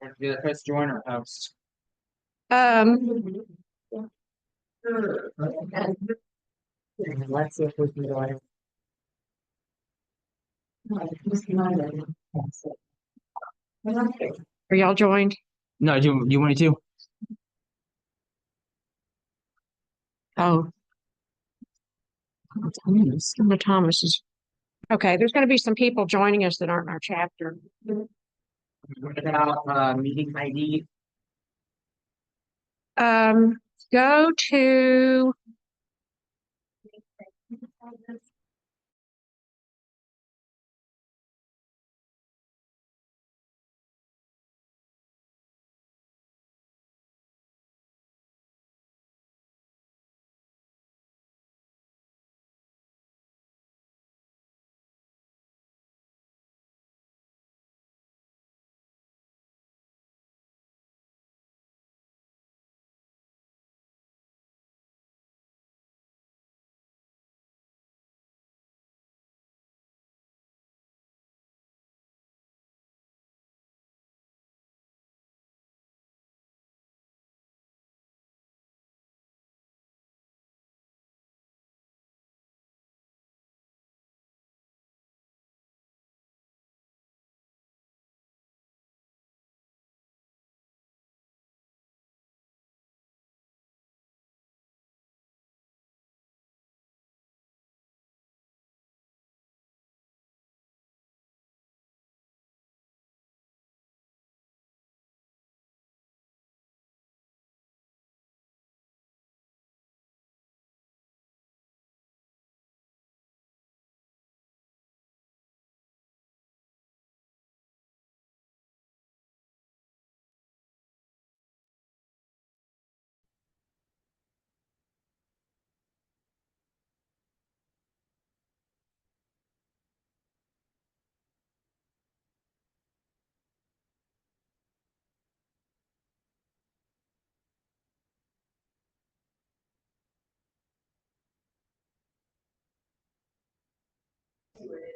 Want to be the first joiner host? Let's see if we can do it. Are y'all joined? No, do you want me to? Oh. Linda Thomas is. Okay, there's going to be some people joining us that aren't in our chapter. What about meeting ID? Go to.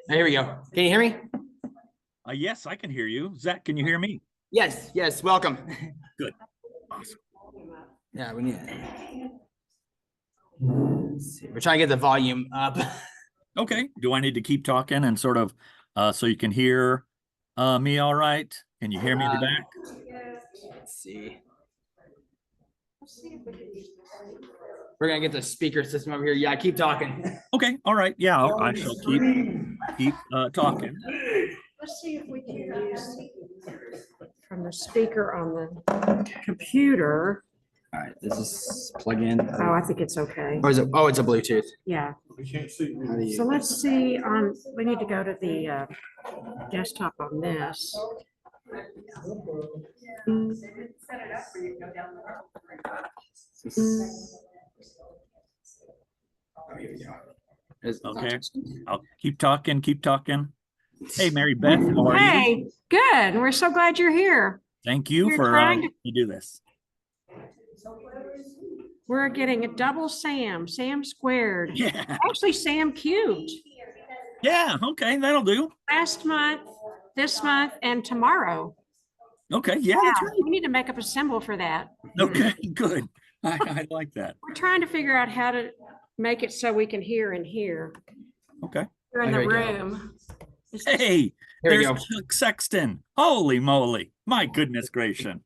There we go. Can you hear me? Yes, I can hear you. Zach, can you hear me? Yes, welcome. Good. Awesome. Yeah, we need. Let's see. We're trying to get the volume up. Okay. Do I need to keep talking and sort of so you can hear me all right? Can you hear me in the back? Let's see. We're gonna get the speaker system over here. Yeah, keep talking. Okay. All right. Yeah, I shall keep talking. Let's see if we can use from the speaker on the computer. All right, this is plug in. Oh, I think it's okay. Or is it? Oh, it's a Bluetooth. Yeah. We can't see. So let's see. We need to go to the desktop on this. Okay. I'll keep talking. Hey, Mary Beth, how are you? Hey, good. We're so glad you're here. Thank you We're for trying to- you do this. We're getting a double Sam squared. Yeah. Actually, Sam cubed. Yeah. Okay, that'll do. Last month, this month, and tomorrow. Okay. Yeah, that's right. We need to make up a symbol for that. Okay, good. I like that. We're trying to figure out how to make it so we can hear and hear. Okay. We're in There the we go. room. Is this- Hey, Here we there's go. Chuck Sexton. Holy moly. My goodness gracious.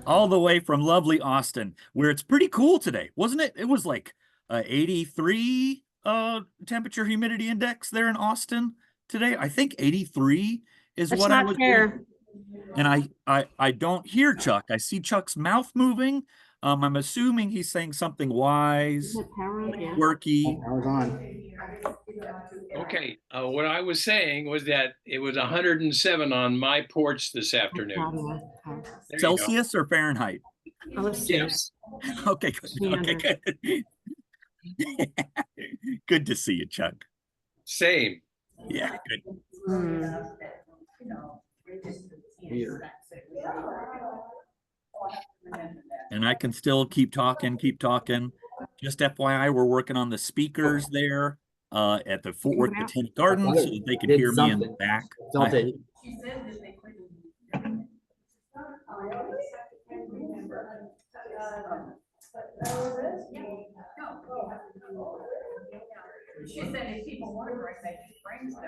All the way from lovely Austin, where it's pretty cool today, wasn't it? It was like 83 temperature humidity index there in Austin today. I think 83 is That's what I not was fair. and I don't hear Chuck. I see Chuck's mouth moving. I'm assuming he's saying something wise, Is it power on? Yeah. quirky. Power's on. Okay, what I was saying was that it was 107 on my porch this afternoon. Okay. There you go. Celsius or Fahrenheit? Oh, let's see. Yes. Okay, good. Okay, good. Good to see you, Chuck. Same. Yeah, good. And I can still keep talking. Just FYI, we're working on the speakers there at the Fort Worth Botanic Garden so that they can hear me in the back. She said if people want to bring, they can bring stuff,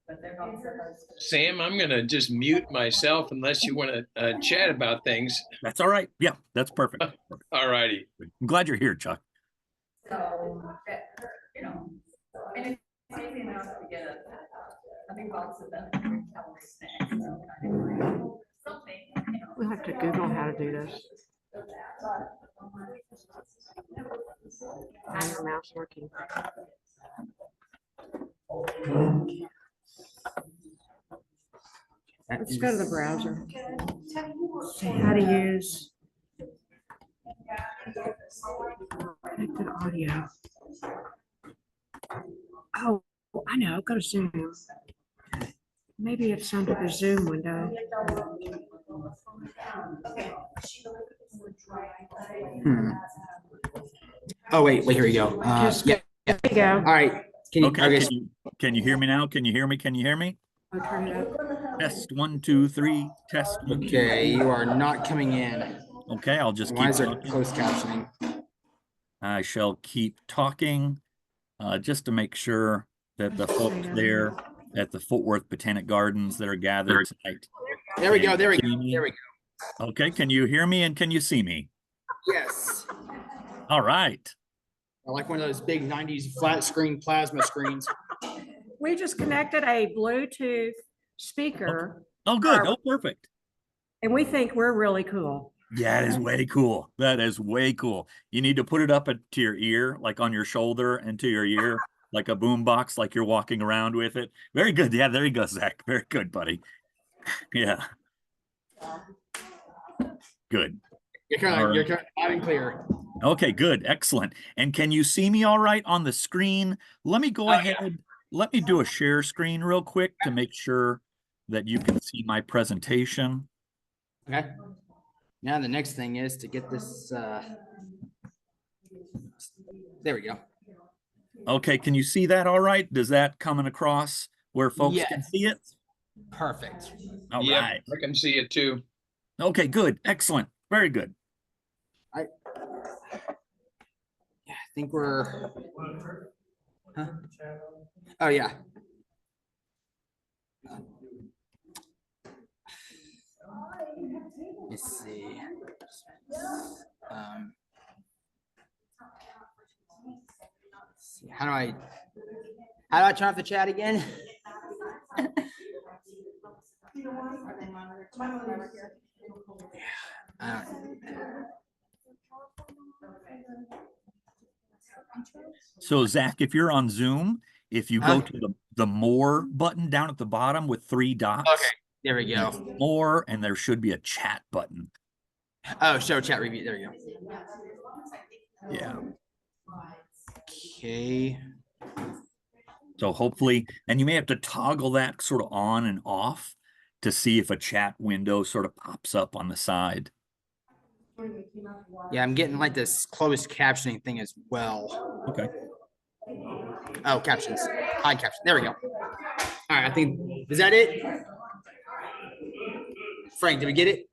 but they're not supposed to. Sam, I'm gonna just mute myself unless you want to chat about things. That's all right. Yeah, that's perfect. All righty. I'm glad you're here, Chuck. So, that, you know, and it's easy enough to get a big box of the calorie snacks. So, something, you know. We'll have to Google how to do this. How's your mouse working? Let's go to the browser. See how to use connected audio. Oh, I know. Go to Zoom. Maybe it's under the Zoom window. Oh, wait, here we go. Just- Yeah. There you go. All right. Can you, Okay, okay, can you hear me now? Can you hear me? Can you hear me? I'll turn it up. Test 1, 2, 3. Test 1, 2. okay, you are not coming in. Okay, I'll just Why keep is there talking. closed captioning? I shall keep talking just to make sure that the folks there at the Fort Worth Botanic Gardens that are gathered tonight. There we go. There we can go. see me. There we go. Okay, can you hear me and can you see me? Yes. All right. I like one of those big 90s flat screen plasma screens. We just connected a Bluetooth speaker Oh, good. Oh, perfect. and we think we're really cool. Yeah, it is way cool. That is way cool. You need to put it up to your ear, like on your shoulder and to your ear, like a boom box, like you're walking around with it. Very good. Yeah, there you go, Zach. Very good, buddy. Yeah. Good. You're kind All of, right. you're loud and clear. Okay, good. Excellent. And can you see me all right on the screen? Let me go ahead. Yeah. Let me do a share screen real quick to make sure that you can see my presentation. Okay. Now the next thing is to get this. There we go. Okay, can you see that all right? Does that coming across where folks can Yes. see it? Perfect. All Yep, right. I can see it too. Okay, good. Excellent. Very good. I think we're. Huh? Oh yeah. Let's see. Let's see. How do I turn off the chat again? So Zach, if you're on Zoom, if you go to the more button down at the bottom with 3 dots. Okay, there we go. More, and there should be a chat button. Oh, show chat review. There we go. Yeah. Okay. So hopefully, and you may have to toggle that sort of on and off to see if a chat window sort of pops up on the side. Yeah, I'm getting like this closed captioning thing as well. Okay. Oh, captions. Hide caption. There we go. All right, I think, is that it? Frank, did we get it?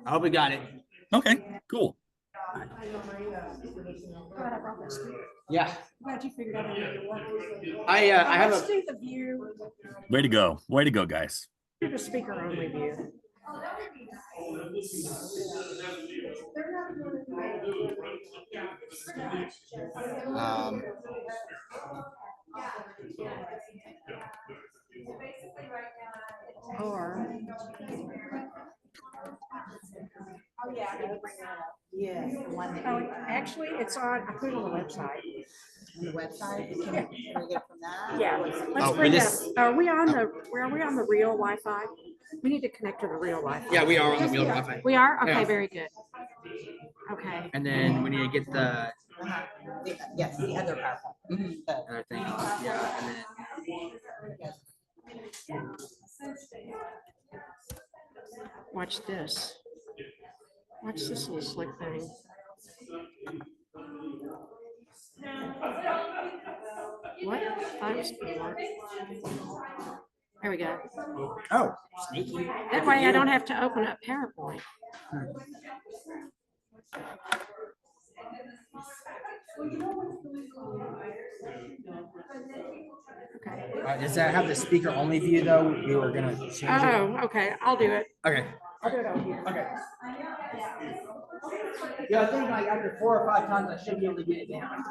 I hope we got it. Okay, cool. Yeah. Glad you figured out how to make it work. I have Let's a, do the view, Way to go. Way to go, guys. do the speaker only view. Or. Yes. Oh, actually, it's on, I put it on the website. The website, can we get it from that? Yeah, Oh, let's but bring it this- up. Are we on the real Wi-Fi? We need to connect to the real Wi-Fi. yeah, we are on the real Wi-Fi. We are? Okay, Yeah. very good. Okay. And then we need to get the Yes, the other powerful. other thing. Yeah, and then Watch this. Watch this little slick thing. What? thought it was gonna work. There we go. Oh, sneaky. That way I don't have to open up PowerPoint. Does that have the speaker only view though? We were gonna change it. Oh, okay, I'll do it. Okay. I'll do it over here. Okay. Yeah, I think like after 4 or 5 times, I should be able to get it down.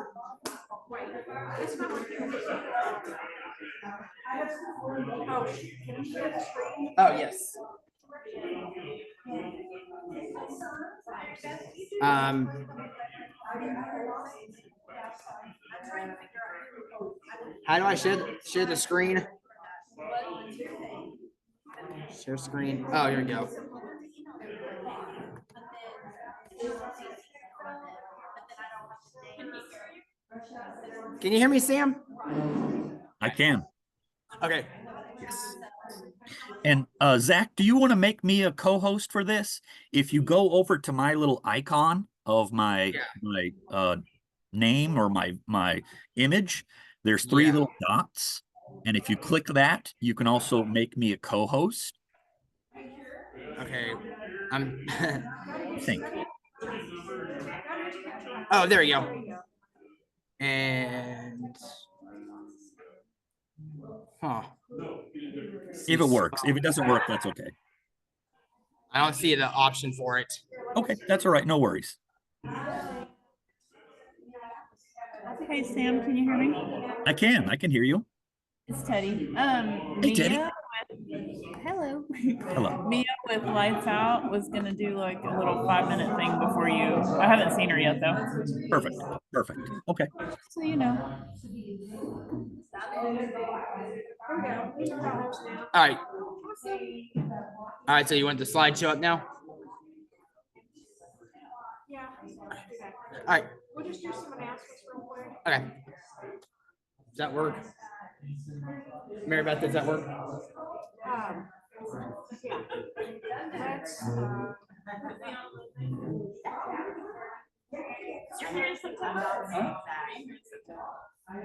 Oh, yes. How do I share the screen? Share screen. Oh, here we go. Can you hear me, Sam? I can. Okay. Yes. And Zach, do you want to make me a co-host for this? If you go over to my little icon of my name or my image, there's 3 little dots. And if you click that, you can also make me a co-host. Okay. I'm I think. Oh, there you go. And If it works. If it doesn't work, that's okay. I don't see the option for it. Okay, that's all right. No worries. Hey Sam, can you hear me? I can hear you. It's Teddy. Hey, Teddy. Hello. Hello. Mia with Lights Out was gonna do like a little 5-minute thing before you. I haven't seen her yet though. Perfect. Okay. So you know. All right. So you want the slideshow up now? Yeah. All right. We'll just do some announcements real quick. Okay. Does that work? Mary Beth, does that work? Yeah. Let's,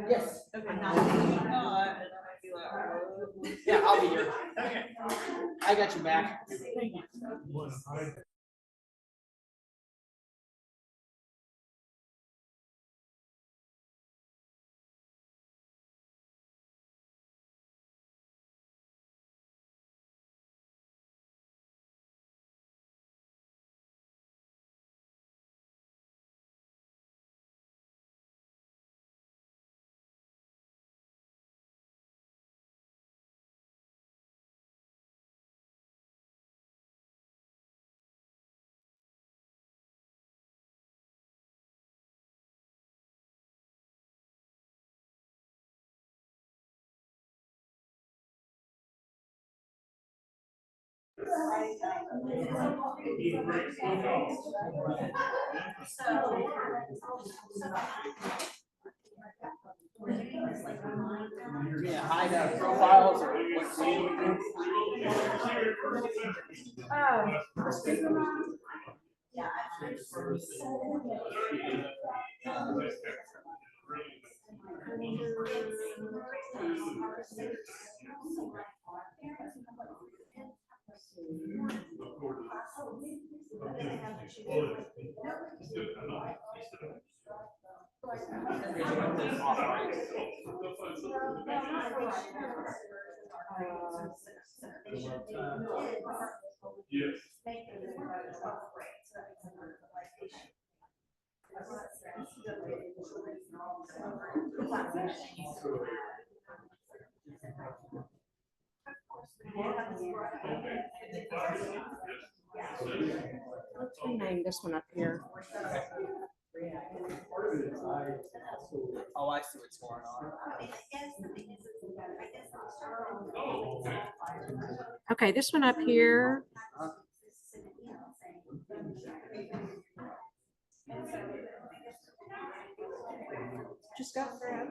Yes. Yeah, I'll be here. I got you back. Yeah, hide profiles or let's rename this one up here. Oh, I see what's going on. Okay, this one up here. Just go through.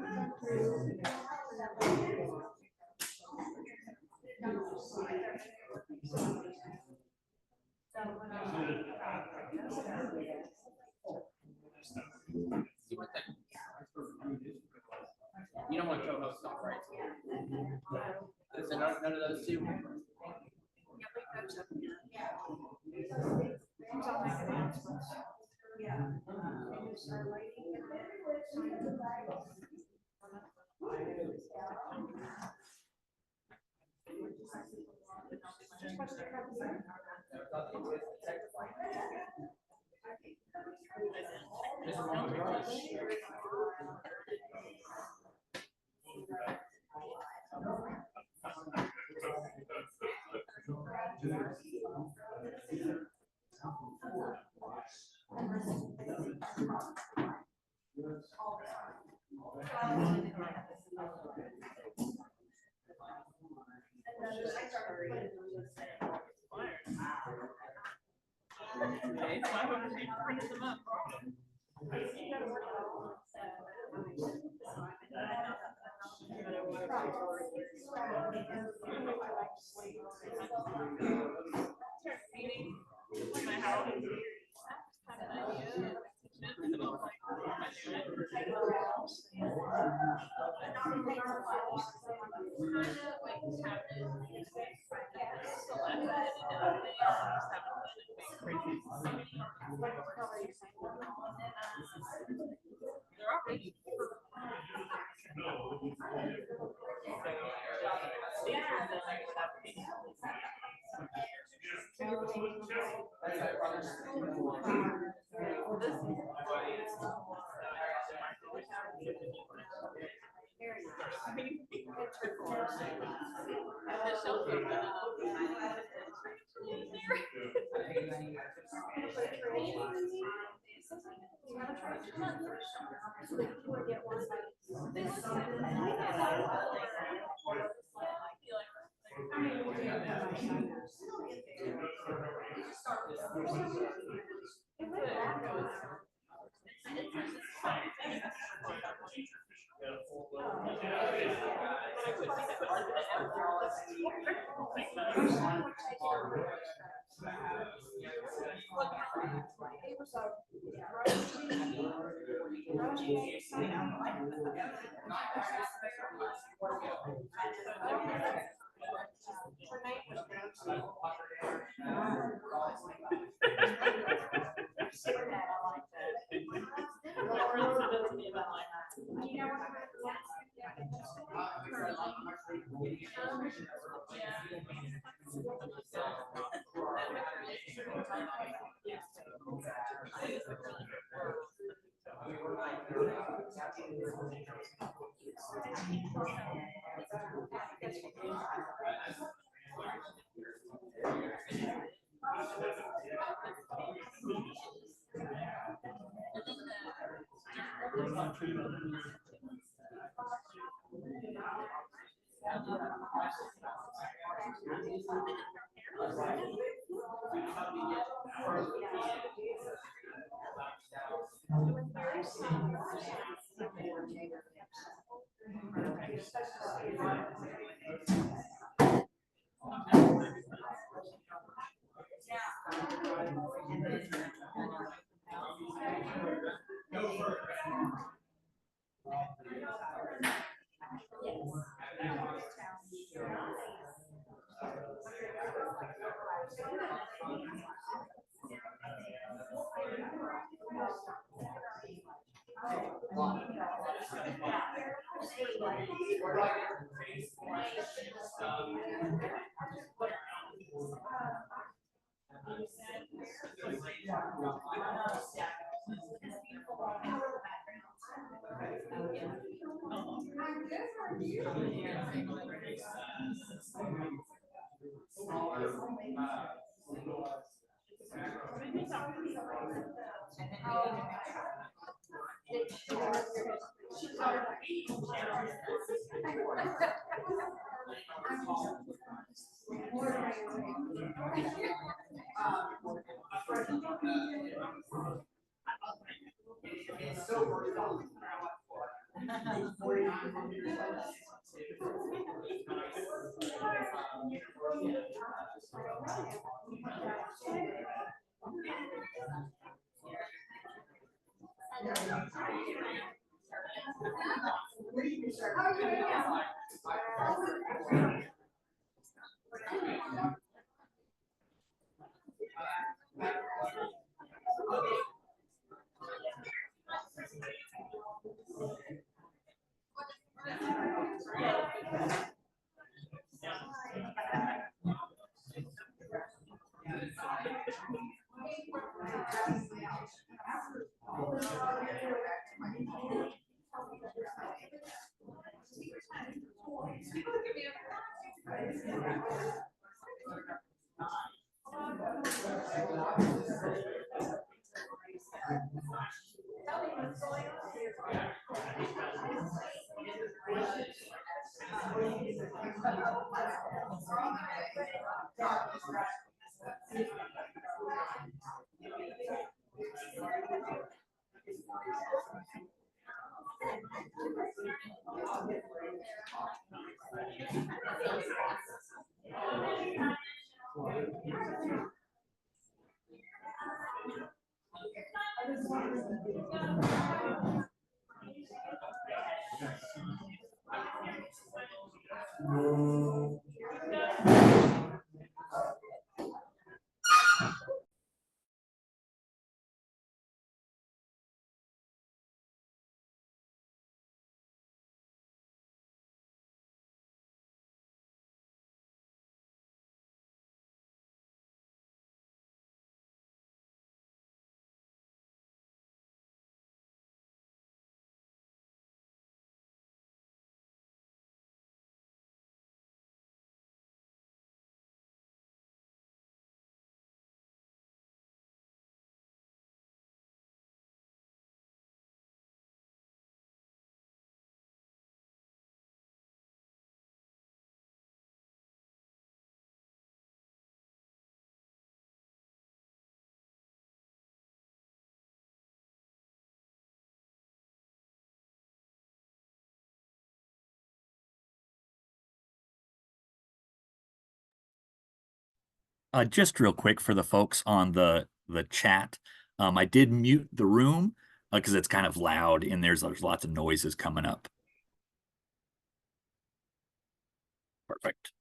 You don't want co-host stuff, right? None of those two. Okay, so I hope she brings them up. Just real quick for the folks on the chat, I did mute the room because it's kind of loud and there's lots of noises coming up. Perfect.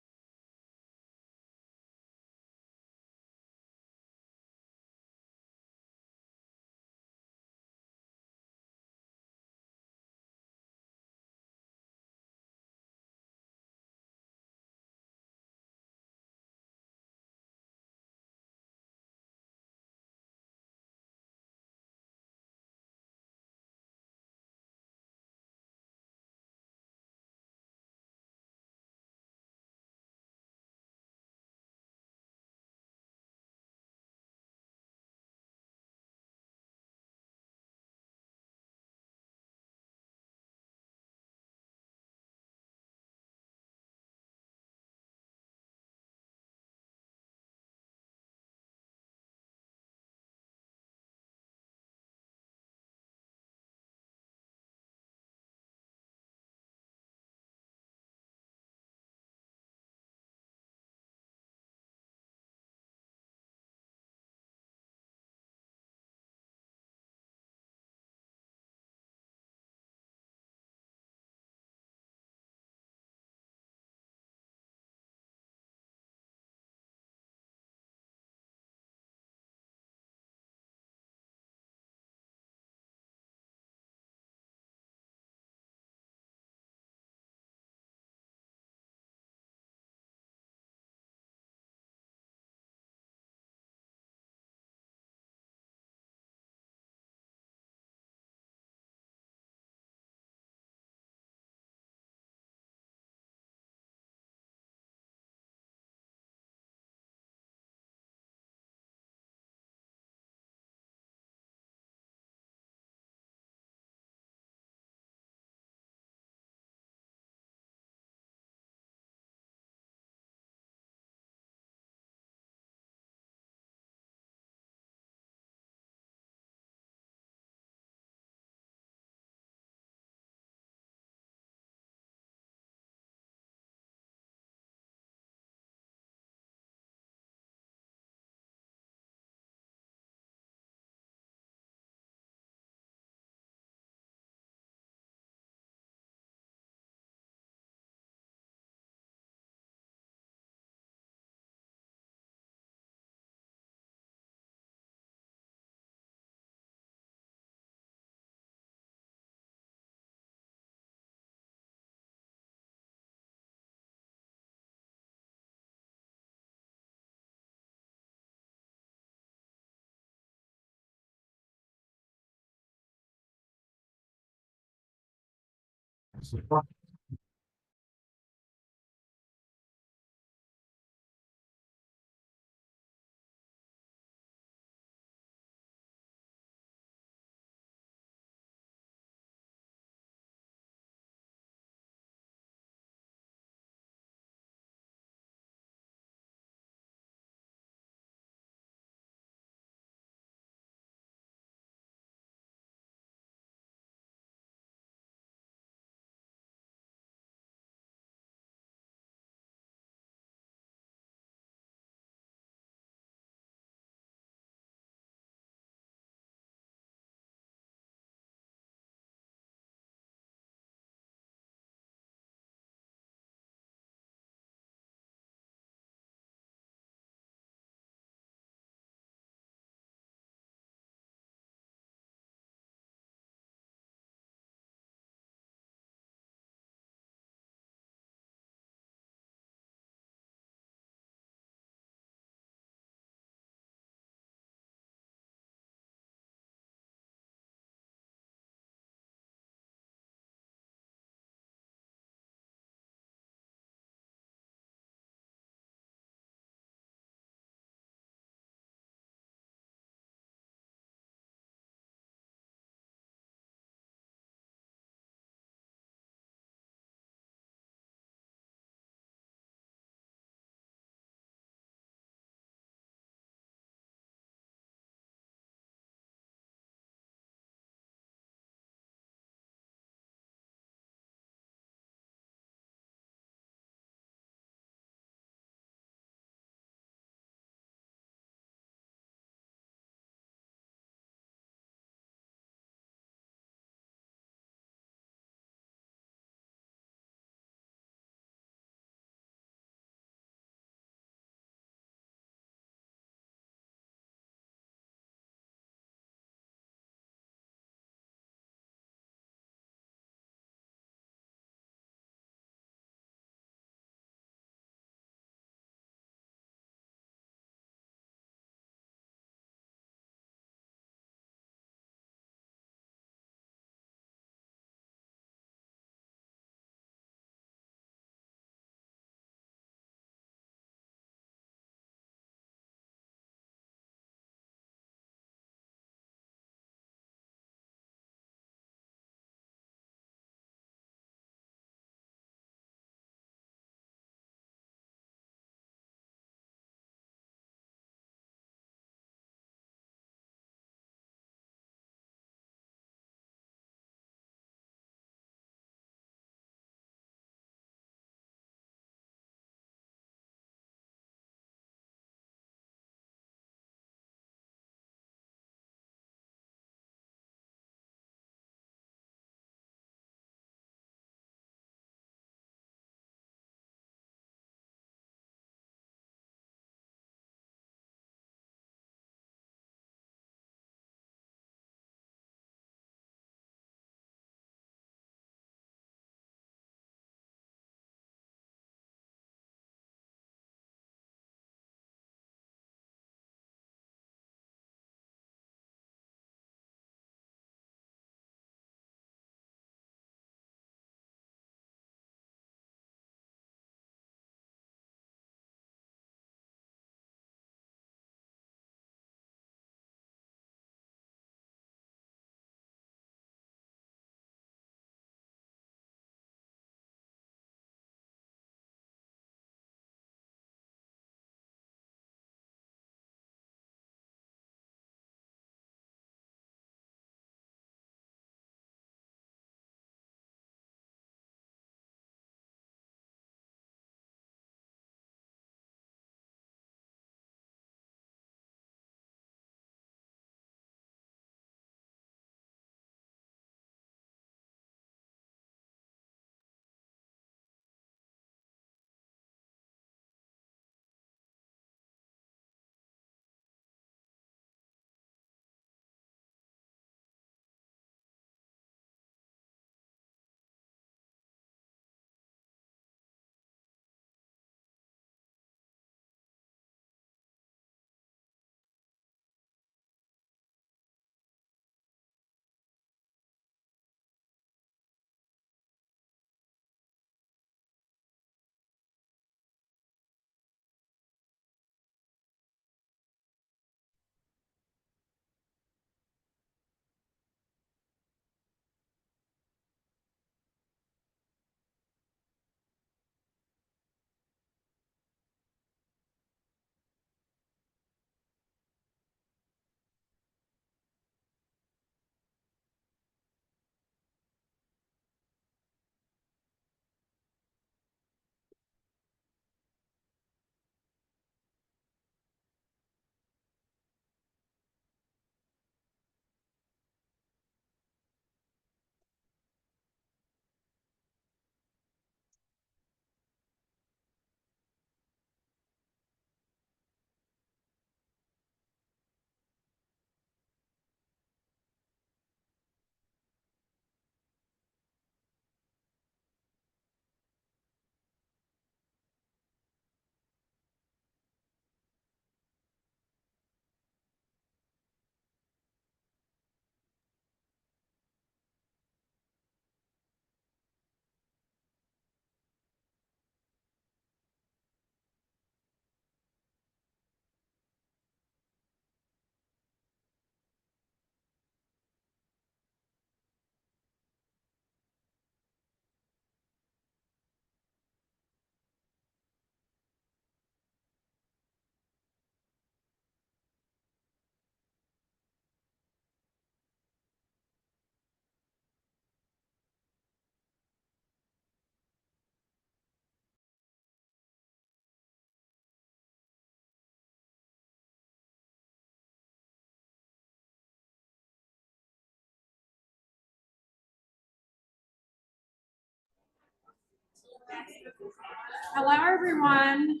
Hello, everyone.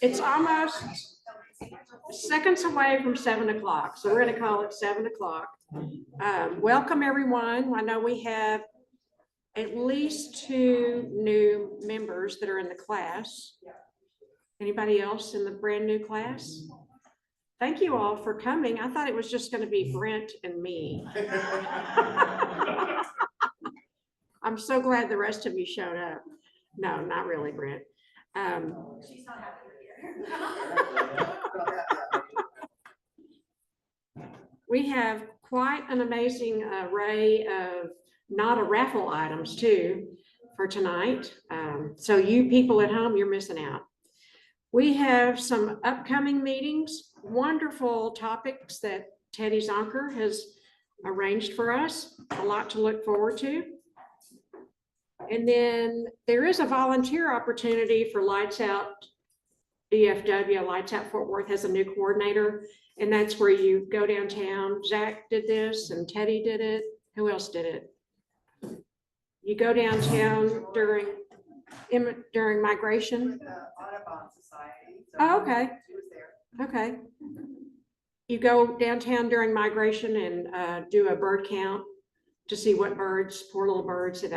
It's almost seconds away from 7 o'clock, so we're going to call it 7 o'clock. Welcome, everyone. I know we have at least 2 new members that are in the class. Anybody else in the brand new class? Thank you all for coming. I thought it was just going to be Brent and me. I'm so glad the rest of you showed up. No, not really, Brent. She's not happy with you. We have quite an amazing array of not a raffle items too for tonight. So you people at home, you're missing out. We have some upcoming meetings, wonderful topics that Teddy Zonker has arranged for us, a lot to look forward to. And then there is a volunteer opportunity for Lights Out DFW. Lights Out Fort Worth has a new coordinator, and that's where you go downtown. Zach did this and Teddy did it. Who else did it? You go downtown during migration. Oh, okay. Okay. You go downtown during migration and do a bird count to see what birds, poor little birds, that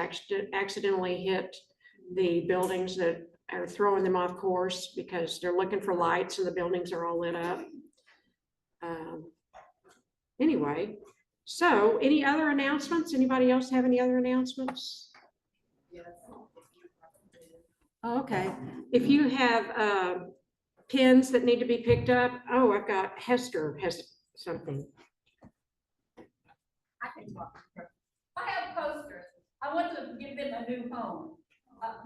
accidentally hit the buildings that are throwing them off course because they're looking for lights and the buildings are all lit up. Anyway, so any other announcements? Anybody else have any other announcements? Yes. Oh, okay. If you have pins that need to be picked up, oh, I've got Hester has something. I can talk. I have posters. I want to give them a new home.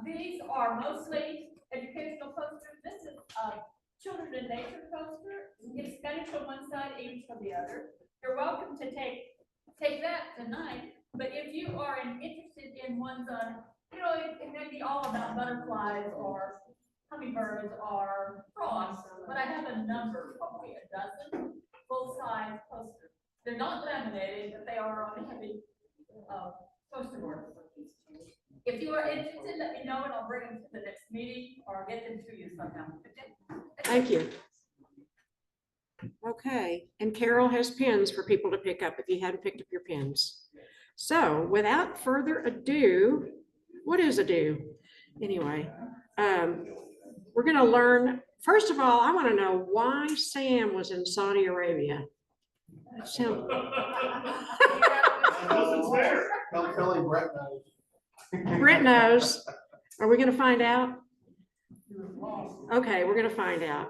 These are mostly educational posters. This is a Children in Nature poster. It's Spanish on one side, English on the other. You're welcome to take that tonight. But if you are interested in ones on, you know, it may be all about butterflies or hummingbirds or frogs, but I have a number, probably a dozen full-size posters. They're not laminated, but they are on heavy poster board. If you are interested, let me know and I'll bring them to the next meeting or get them to you somehow. Thank you. Okay, and Carol has pins for people to pick up if you hadn't picked up your pins. So without further ado, what is ado? Anyway, we're going to learn. First of all, I want to know why Sam was in Saudi Arabia. So, Brett knows. Are we going to find out? Okay, we're going to find out.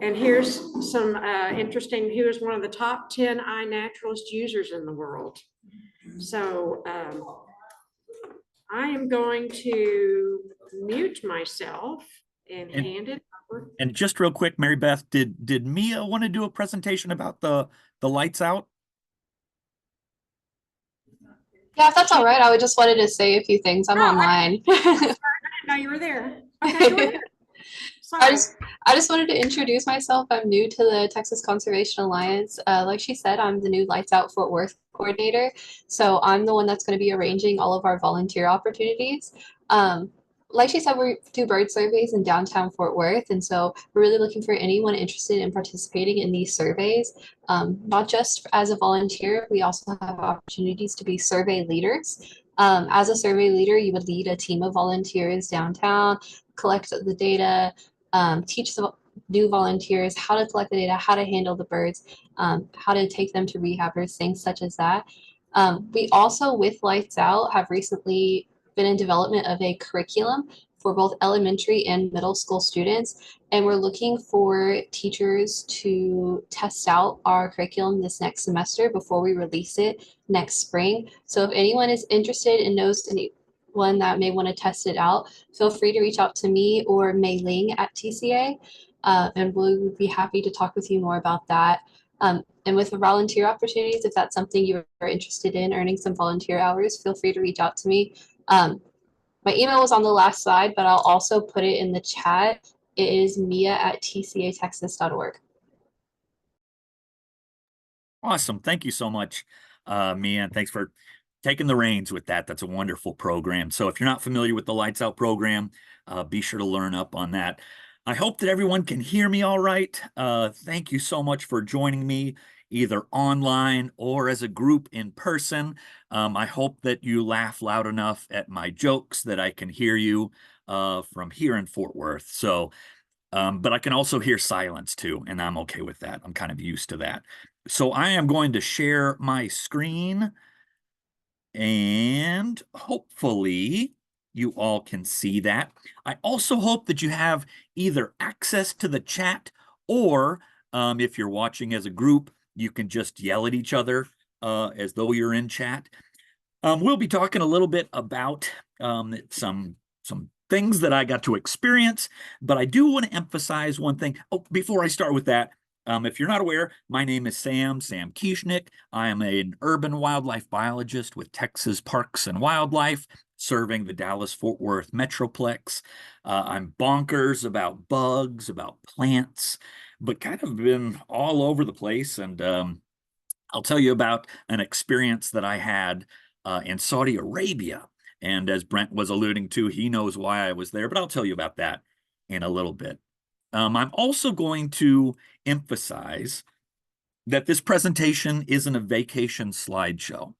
And here's some interesting, he was one of the top 10 eye naturalist users in the world. So I am going to mute myself and hand it over. And just real quick, Mary Beth, did Mia want to do a presentation about the lights out? Yeah, if that's all right, I would just wanted to say a few things. I'm online. I didn't know you were there. Okay, go ahead. Sorry. I just wanted to introduce myself. I'm new to the Texas Conservation Alliance. Like she said, I'm the new Lights Out Fort Worth coordinator. So I'm the one that's going to be arranging all of our volunteer opportunities. Like she said, we do bird surveys in downtown Fort Worth. And so we're really looking for anyone interested in participating in these surveys. Not just as a volunteer, we also have opportunities to be survey leaders. As a survey leader, you would lead a team of volunteers downtown, collect the data, teach the new volunteers how to collect the data, how to handle the birds, how to take them to rehabbers, things such as that. We also, with Lights Out, have recently been in development of a curriculum for both elementary and middle school students. And we're looking for teachers to test out our curriculum this next semester before we release it next spring. So if anyone is interested and knows anyone that may want to test it out, feel free to reach out to me or Mei Ling at TCA. And we would be happy to talk with you more about that. And with the volunteer opportunities, if that's something you are interested in, earning some volunteer hours, feel free to reach out to me. My email was on the last slide, but I'll also put it in the chat. It is mia@tcatexas.org. Awesome. Thank you so much, Mia. And thanks for taking the reins with that. That's a wonderful program. So if you're not familiar with the Lights Out program, be sure to learn up on that. I hope that everyone can hear me all right. Thank you so much for joining me, either online or as a group in person. I hope that you laugh loud enough at my jokes that I can hear you from here in Fort Worth. So, but I can also hear silence too, and I'm okay with that. I'm kind of used to that. So I am going to share my screen, and hopefully you all can see that. I also hope that you have either access to the chat, or if you're watching as a group, you can just yell at each other as though you're in chat. We'll be talking a little bit about some things that I got to experience, but I do want to emphasize one thing. Oh, before I start with that, if you're not aware, my name is Sam Kieschnick. I am an urban wildlife biologist with Texas Parks and Wildlife, serving the Dallas-Fort Worth Metroplex. I'm bonkers about bugs, about plants, but kind of been all over the place. And I'll tell you about an experience that I had in Saudi Arabia. And as Brent was alluding to, he knows why I was there, but I'll tell you about that in a little bit. I'm also going to emphasize that this presentation isn't a vacation slideshow.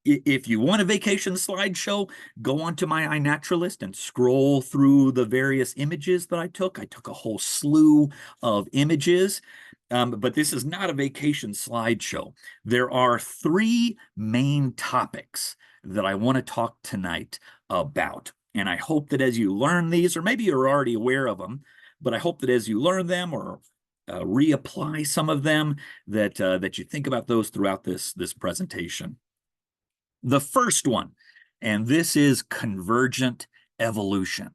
If you want a vacation slideshow, go onto my iNaturalist and scroll through the various images that I took. I took a whole slew of images, but this is not a vacation slideshow. There are 3 main topics that I want to talk tonight about. And I hope that as you learn these, or maybe you're already aware of them, but I hope that as you learn them or reapply some of them, that you think about those throughout this presentation. The first one, and this is convergent evolution.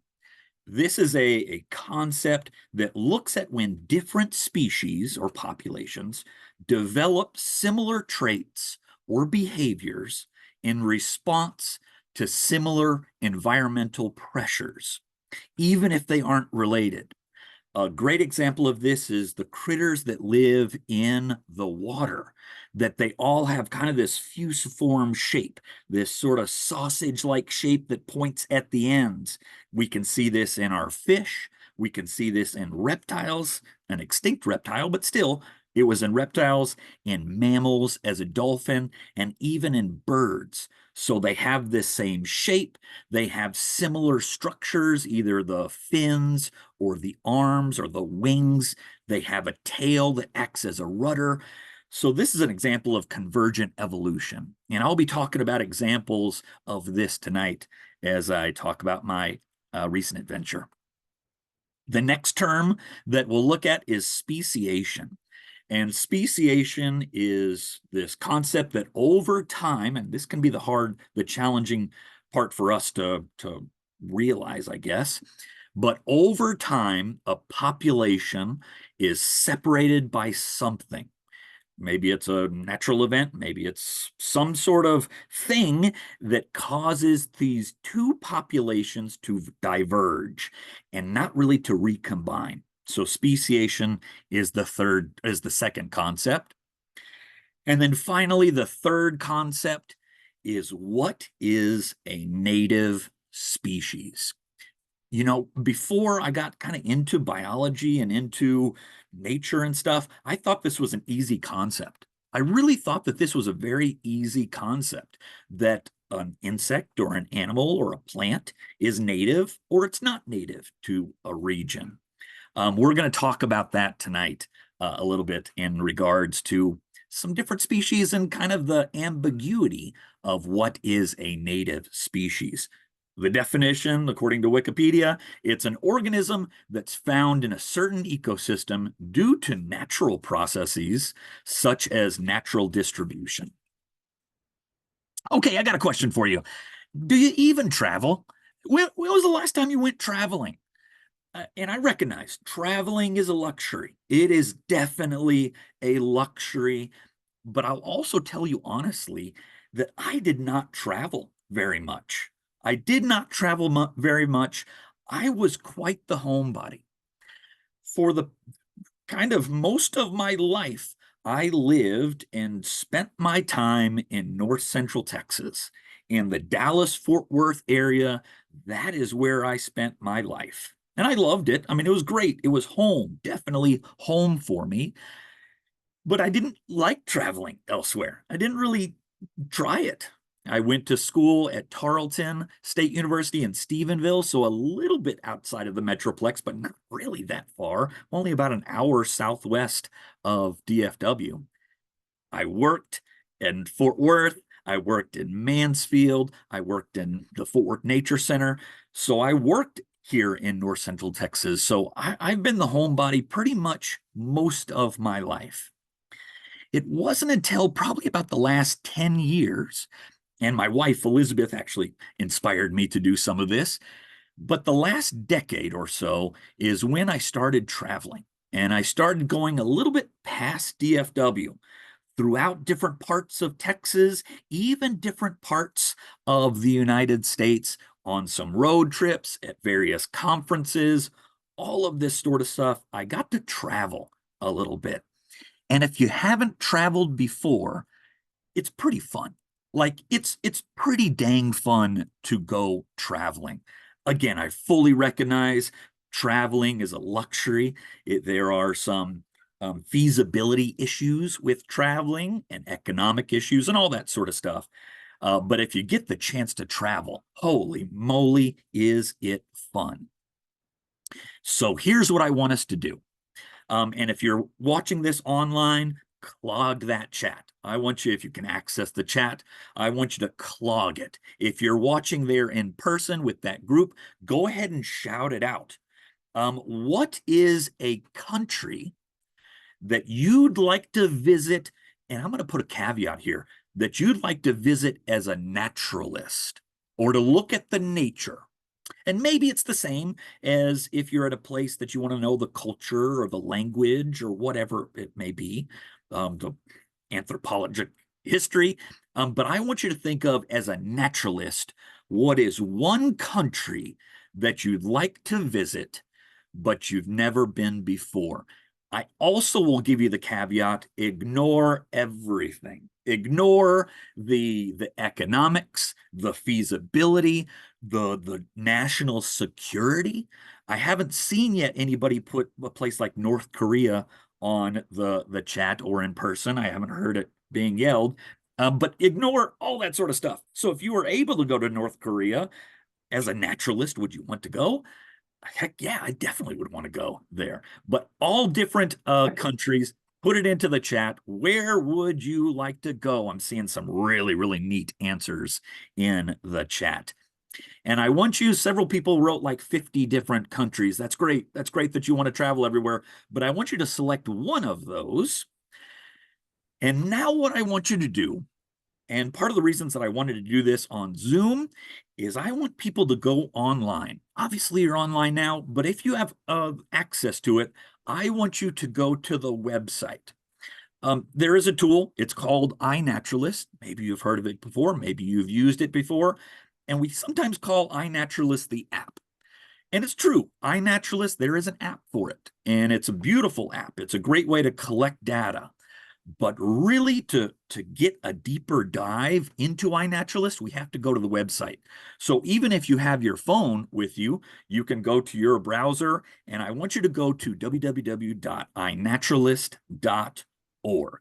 This is a concept that looks at when different species or populations develop similar traits or behaviors in response to similar environmental pressures, even if they aren't related. A great example of this is the critters that live in the water, that they all have kind of this fusiform shape, this sort of sausage-like shape that points at the ends. We can see this in our fish. We can see this in reptiles, an extinct reptile, but still, it was in reptiles, in mammals, as a dolphin, and even in birds. So they have this same shape. They have similar structures, either the fins or the arms or the wings. They have a tail that acts as a rudder. So this is an example of convergent evolution. And I'll be talking about examples of this tonight as I talk about my recent adventure. The next term that we'll look at is speciation. And speciation is this concept that over time, and this can be the challenging part for us to realize, I guess, but over time, a population is separated by something. Maybe it's a natural event, maybe it's some sort of thing that causes these 2 populations to diverge and not really to recombine. So speciation is the second concept. And then finally, the third concept is, what is a native species? You know, before I got kind of into biology and into nature and stuff, I thought this was an easy concept. I really thought that this was a very easy concept, that an insect or an animal or a plant is native or it's not native to a region. We're going to talk about that tonight a little bit in regards to some different species and kind of the ambiguity of what is a native species. The definition, according to Wikipedia, it's an organism that's found in a certain ecosystem due to natural processes such as natural distribution. Okay, I got a question for you. Do you even travel? When was the last time you went traveling? And I recognize traveling is a luxury. It is definitely a luxury. But I'll also tell you honestly that I did not travel very much. I did not travel very much. I was quite the homebody. For the kind of most of my life, I lived and spent my time in North Central Texas, in the Dallas-Fort Worth area. That is where I spent my life. And I loved it. I mean, it was great. It was home, definitely home for me. But I didn't like traveling elsewhere. I didn't really try it. I went to school at Tarleton State University in Stephenville, so a little bit outside of the Metroplex, but not really that far, only about an hour southwest of DFW. I worked in Fort Worth. I worked in Mansfield. I worked in the Fort Worth Nature Center. So I worked here in North Central Texas. So I've been the homebody pretty much most of my life. It wasn't until probably about the last 10 years, and my wife, Elizabeth, actually inspired me to do some of this, but the last decade or so is when I started traveling. And I started going a little bit past DFW, throughout different parts of Texas, even different parts of the United States, on some road trips, at various conferences, all of this sort of stuff. I got to travel a little bit. And if you haven't traveled before, it's pretty fun. Like it's pretty dang fun to go traveling. Again, I fully recognize traveling is a luxury. There are some feasibility issues with traveling and economic issues and all that sort of stuff. But if you get the chance to travel, holy moly, is it fun. So here's what I want us to do. And if you're watching this online, clog that chat. I want you, if you can access the chat, I want you to clog it. If you're watching there in person with that group, go ahead and shout it out. What is a country that you'd like to visit? And I'm going to put a caveat here, that you'd like to visit as a naturalist, or to look at the nature. And maybe it's the same as if you're at a place that you want to know the culture or the language or whatever it may be, the anthropologic history. But I want you to think of, as a naturalist, what is one country that you'd like to visit, but you've never been before. I also will give you the caveat: ignore everything. Ignore the economics, the feasibility, the national security. I haven't seen yet anybody put a place like North Korea on the chat or in person. I haven't heard it being yelled, but ignore all that sort of stuff. So if you were able to go to North Korea as a naturalist, would you want to go? Heck yeah, I definitely would want to go there. But all different countries, put it into the chat. Where would you like to go? I'm seeing some really, really neat answers in the chat. And I want you, several people wrote like 50 different countries. That's great. That's great that you want to travel everywhere. But I want you to select one of those. And now what I want you to do, and part of the reasons that I wanted to do this on Zoom, is I want people to go online. Obviously, you're online now, but if you have access to it, I want you to go to the website. There is a tool. It's called iNaturalist. Maybe you've heard of it before. Maybe you've used it before. And we sometimes call iNaturalist the app. And it's true. iNaturalist, there is an app for it. And it's a beautiful app. It's a great way to collect data. But really, to get a deeper dive into iNaturalist, we have to go to the website. So even if you have your phone with you, you can go to your browser, and I want you to go to www.inaturalist.org.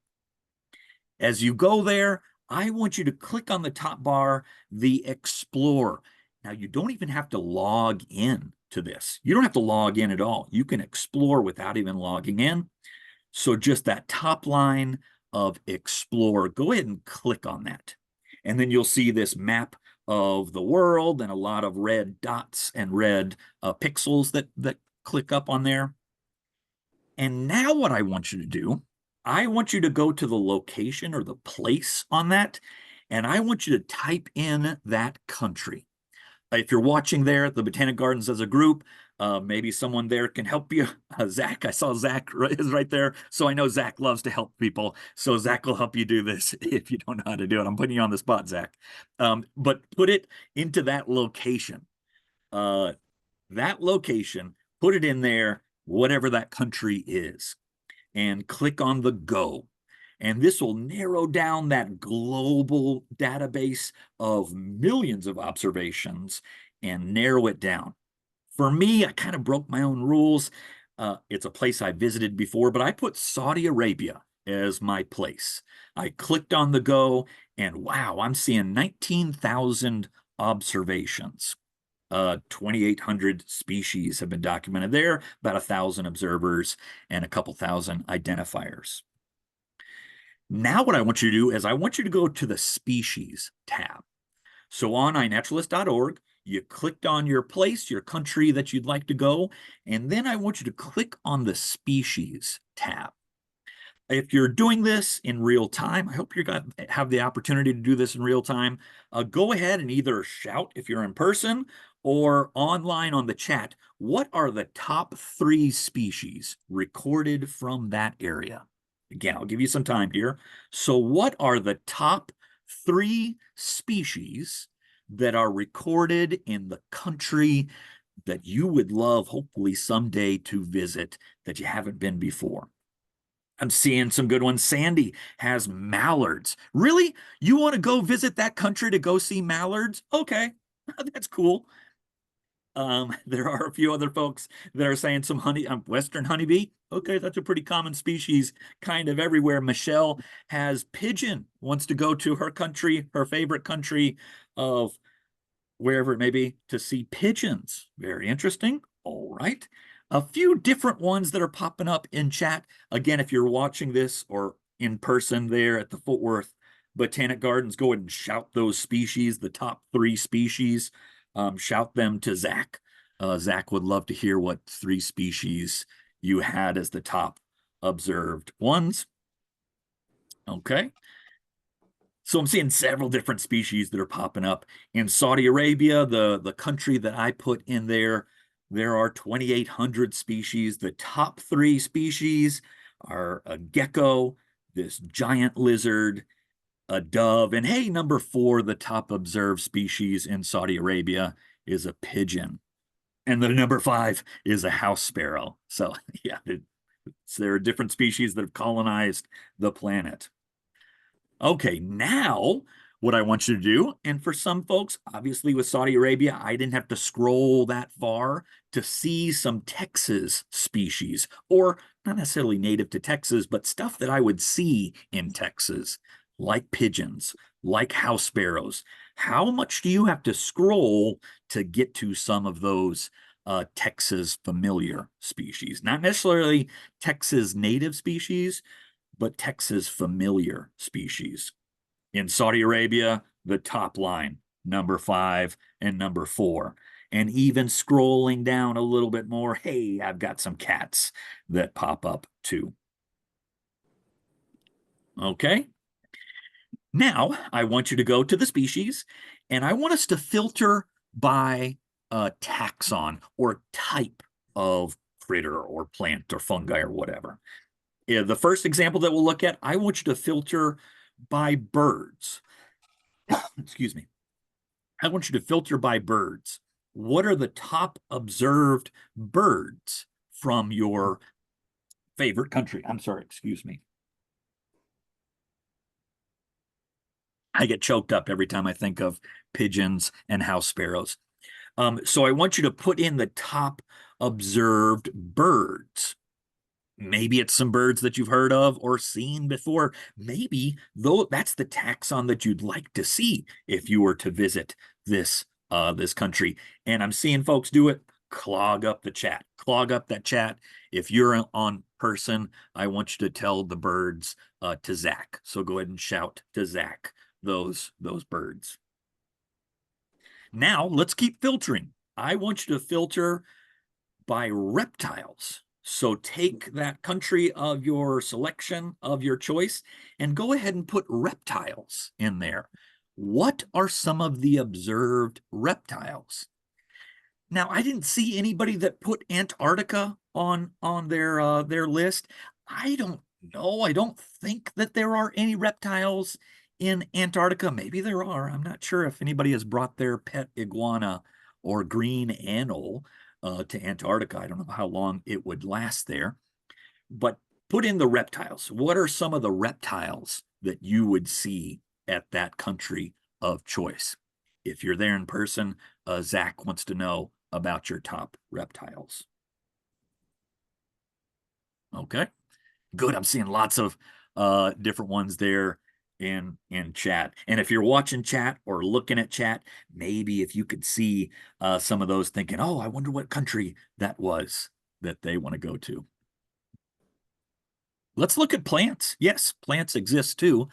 As you go there, I want you to click on the top bar, the Explore. Now, you don't even have to log in to this. You don't have to log in at all. You can explore without even logging in. So just that top line of Explore, go ahead and click on that. And then you'll see this map of the world and a lot of red dots and red pixels that click up on there. And now what I want you to do, I want you to go to the location or the place on that, and I want you to type in that country. If you're watching there at the Botanic Gardens as a group, maybe someone there can help you. Zach, I saw Zach is right there. So I know Zach loves to help people. So Zach will help you do this if you don't know how to do it. I'm putting you on the spot, Zach. But put it into that location. Put it in there, whatever that country is, and click on the go. And this will narrow down that global database of millions of observations and narrow it down. For me, I kind of broke my own rules. It's a place I visited before, but I put Saudi Arabia as my place. I clicked on the go, and wow, I'm seeing 19,000 observations. 2,800 species have been documented there, about 1,000 observers, and a couple thousand identifiers. Now what I want you to do is I want you to go to the Species tab. So on iNaturalist.org, you clicked on your place, your country that you'd like to go, and then I want you to click on the Species tab. If you're doing this in real time, I hope you have the opportunity to do this in real time. Go ahead and either shout if you're in person or online on the chat. What are the top 3 species recorded from that area? Again, I'll give you some time here. So what are the top 3 species that are recorded in the country that you would love, hopefully someday, to visit that you haven't been before? I'm seeing some good ones. Sandy has mallards. Really? You want to go visit that country to go see mallards? Okay, that's cool. There are a few other folks that are saying some western honeybee. Okay, that's a pretty common species kind of everywhere. Michelle has pigeon, wants to go to her country, her favorite country of wherever it may be, to see pigeons. Very interesting. All right. A few different ones that are popping up in chat. Again, if you're watching this or in person there at the Fort Worth Botanic Gardens, go ahead and shout those species, the top 3 species. Shout them to Zach. Zach would love to hear what 3 species you had as the top observed ones. Okay. So I'm seeing several different species that are popping up. In Saudi Arabia, the country that I put in there are 2,800 species. The top 3 species are a gecko, this giant lizard, a dove, and hey, number 4, the top observed species in Saudi Arabia is a pigeon. And the number 5 is a house sparrow. So yeah, there are different species that have colonized the planet. Okay, now what I want you to do, and for some folks, obviously with Saudi Arabia, I didn't have to scroll that far to see some Texas species, or not necessarily native to Texas, but stuff that I would see in Texas, like pigeons, like house sparrows. How much do you have to scroll to get to some of those Texas familiar species? Not necessarily Texas native species, but Texas familiar species. In Saudi Arabia, the top line, number 5 and number 4. And even scrolling down a little bit more, hey, I've got some cats that pop up too. Okay. Now, I want you to go to the species, and I want us to filter by taxon or type of critter or plant or fungi or whatever. The first example that we'll look at, I want you to filter by birds. Excuse me. I want you to filter by birds. What are the top observed birds from your favorite country? I'm sorry, excuse me. I get choked up every time I think of pigeons and house sparrows. So I want you to put in the top observed birds. Maybe it's some birds that you've heard of or seen before. Maybe though that's the taxon that you'd like to see if you were to visit this country. And I'm seeing folks do it. Clog up the chat. Clog up that chat. If you're on person, I want you to tell the birds to Zach. So go ahead and shout to Zach those birds. Now let's keep filtering. I want you to filter by reptiles. So take that country of your selection, of your choice, and go ahead and put reptiles in there. What are some of the observed reptiles? Now, I didn't see anybody that put Antarctica on their list. I don't know. I don't think that there are any reptiles in Antarctica. Maybe there are. I'm not sure if anybody has brought their pet iguana or green anole to Antarctica. I don't know how long it would last there. But put in the reptiles. What are some of the reptiles that you would see at that country of choice? If you're there in person, Zach wants to know about your top reptiles. Okay, good. I'm seeing lots of different ones there in chat. And if you're watching chat or looking at chat, maybe if you could see some of those thinking, oh, I wonder what country that was that they want to go to. Let's look at plants. Yes, plants exist too.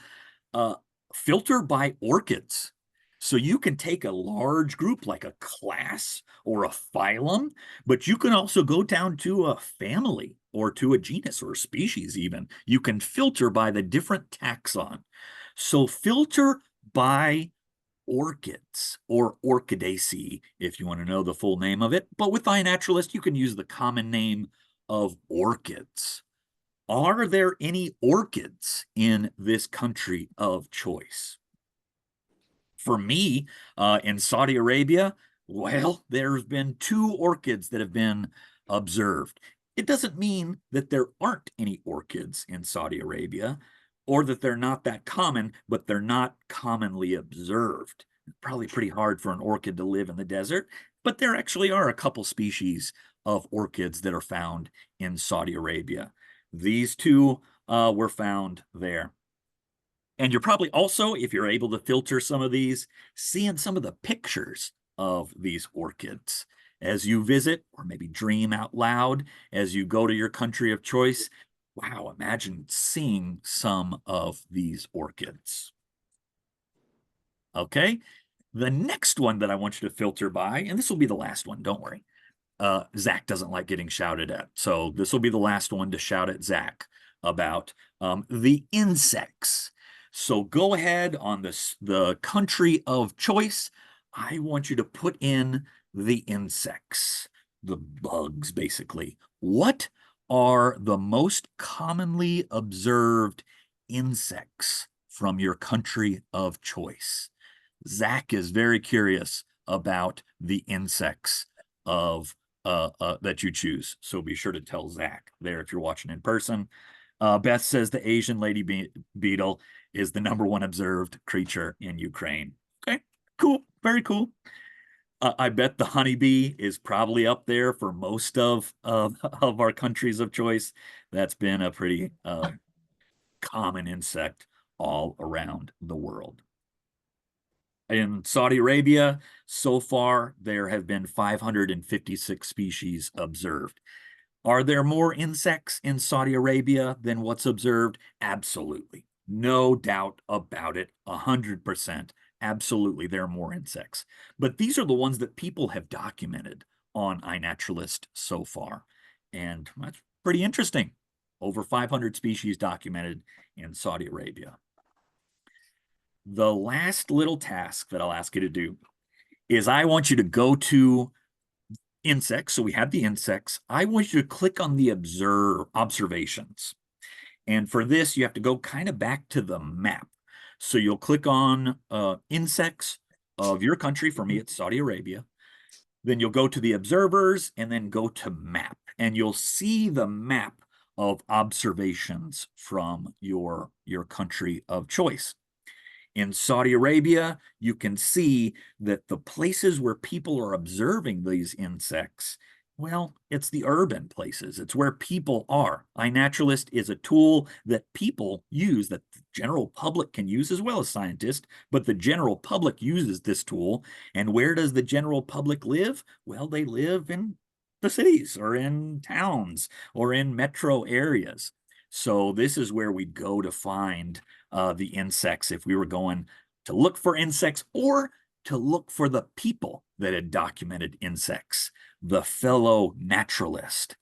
Filter by orchids. So you can take a large group like a class or a phylum, but you can also go down to a family or to a genus or a species even. You can filter by the different taxon. So filter by orchids or orchidaceae, if you want to know the full name of it. But with iNaturalist, you can use the common name of orchids. Are there any orchids in this country of choice? For me, in Saudi Arabia, well, there's been 2 orchids that have been observed. It doesn't mean that there aren't any orchids in Saudi Arabia or that they're not that common, but they're not commonly observed. Probably pretty hard for an orchid to live in the desert, but there actually are a couple species of orchids that are found in Saudi Arabia. These 2 were found there. And you're probably also, if you're able to filter some of these, seeing some of the pictures of these orchids as you visit, or maybe dream out loud as you go to your country of choice. Wow, imagine seeing some of these orchids. Okay, the next one that I want you to filter by, and this will be the last one, don't worry. Zach doesn't like getting shouted at, so this will be the last one to shout at Zach about the insects. So go ahead on the country of choice. I want you to put in the insects, the bugs, basically. What are the most commonly observed insects from your country of choice? Zach is very curious about the insects of that you choose. So be sure to tell Zach there if you're watching in person. Beth says the Asian lady beetle is the #1 observed creature in Ukraine. Okay, cool, very cool. I bet the honeybee is probably up there for most of our countries of choice. That's been a pretty common insect all around the world. In Saudi Arabia, so far, there have been 556 species observed. Are there more insects in Saudi Arabia than what's observed? Absolutely. No doubt about it, 100%. Absolutely, there are more insects. But these are the ones that people have documented on iNaturalist so far. And that's pretty interesting. Over 500 species documented in Saudi Arabia. The last little task that I'll ask you to do is I want you to go to insects. So we have the insects. I want you to click on the observations. And for this, you have to go kind of back to the map. So you'll click on insects of your country. For me, it's Saudi Arabia. Then you'll go to the observers and then go to map. And you'll see the map of observations from your country of choice. In Saudi Arabia, you can see that the places where people are observing these insects, well, it's the urban places. It's where people are. iNaturalist is a tool that people use, that the general public can use as well as scientists, but the general public uses this tool. And where does the general public live? Well, they live in the cities or in towns or in metro areas. So this is where we'd go to find the insects if we were going to look for insects or to look for the people that had documented insects, the fellow naturalist.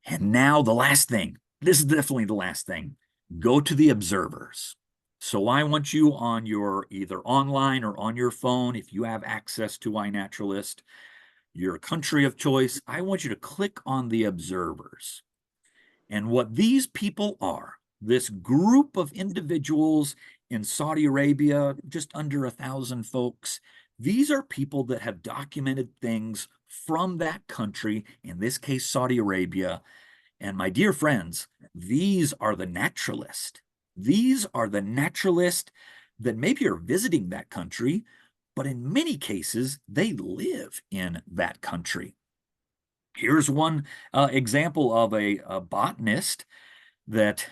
And now the last thing, this is definitely the last thing, go to the observers. So I want you on your either online or on your phone, if you have access to iNaturalist, your country of choice, I want you to click on the observers. And what these people are, this group of individuals in Saudi Arabia, just under 1,000 folks, these are people that have documented things from that country, in this case, Saudi Arabia, And my dear friends, these are the naturalists. These are the naturalists that maybe are visiting that country, but in many cases, they live in that country. Here's one example of a botanist that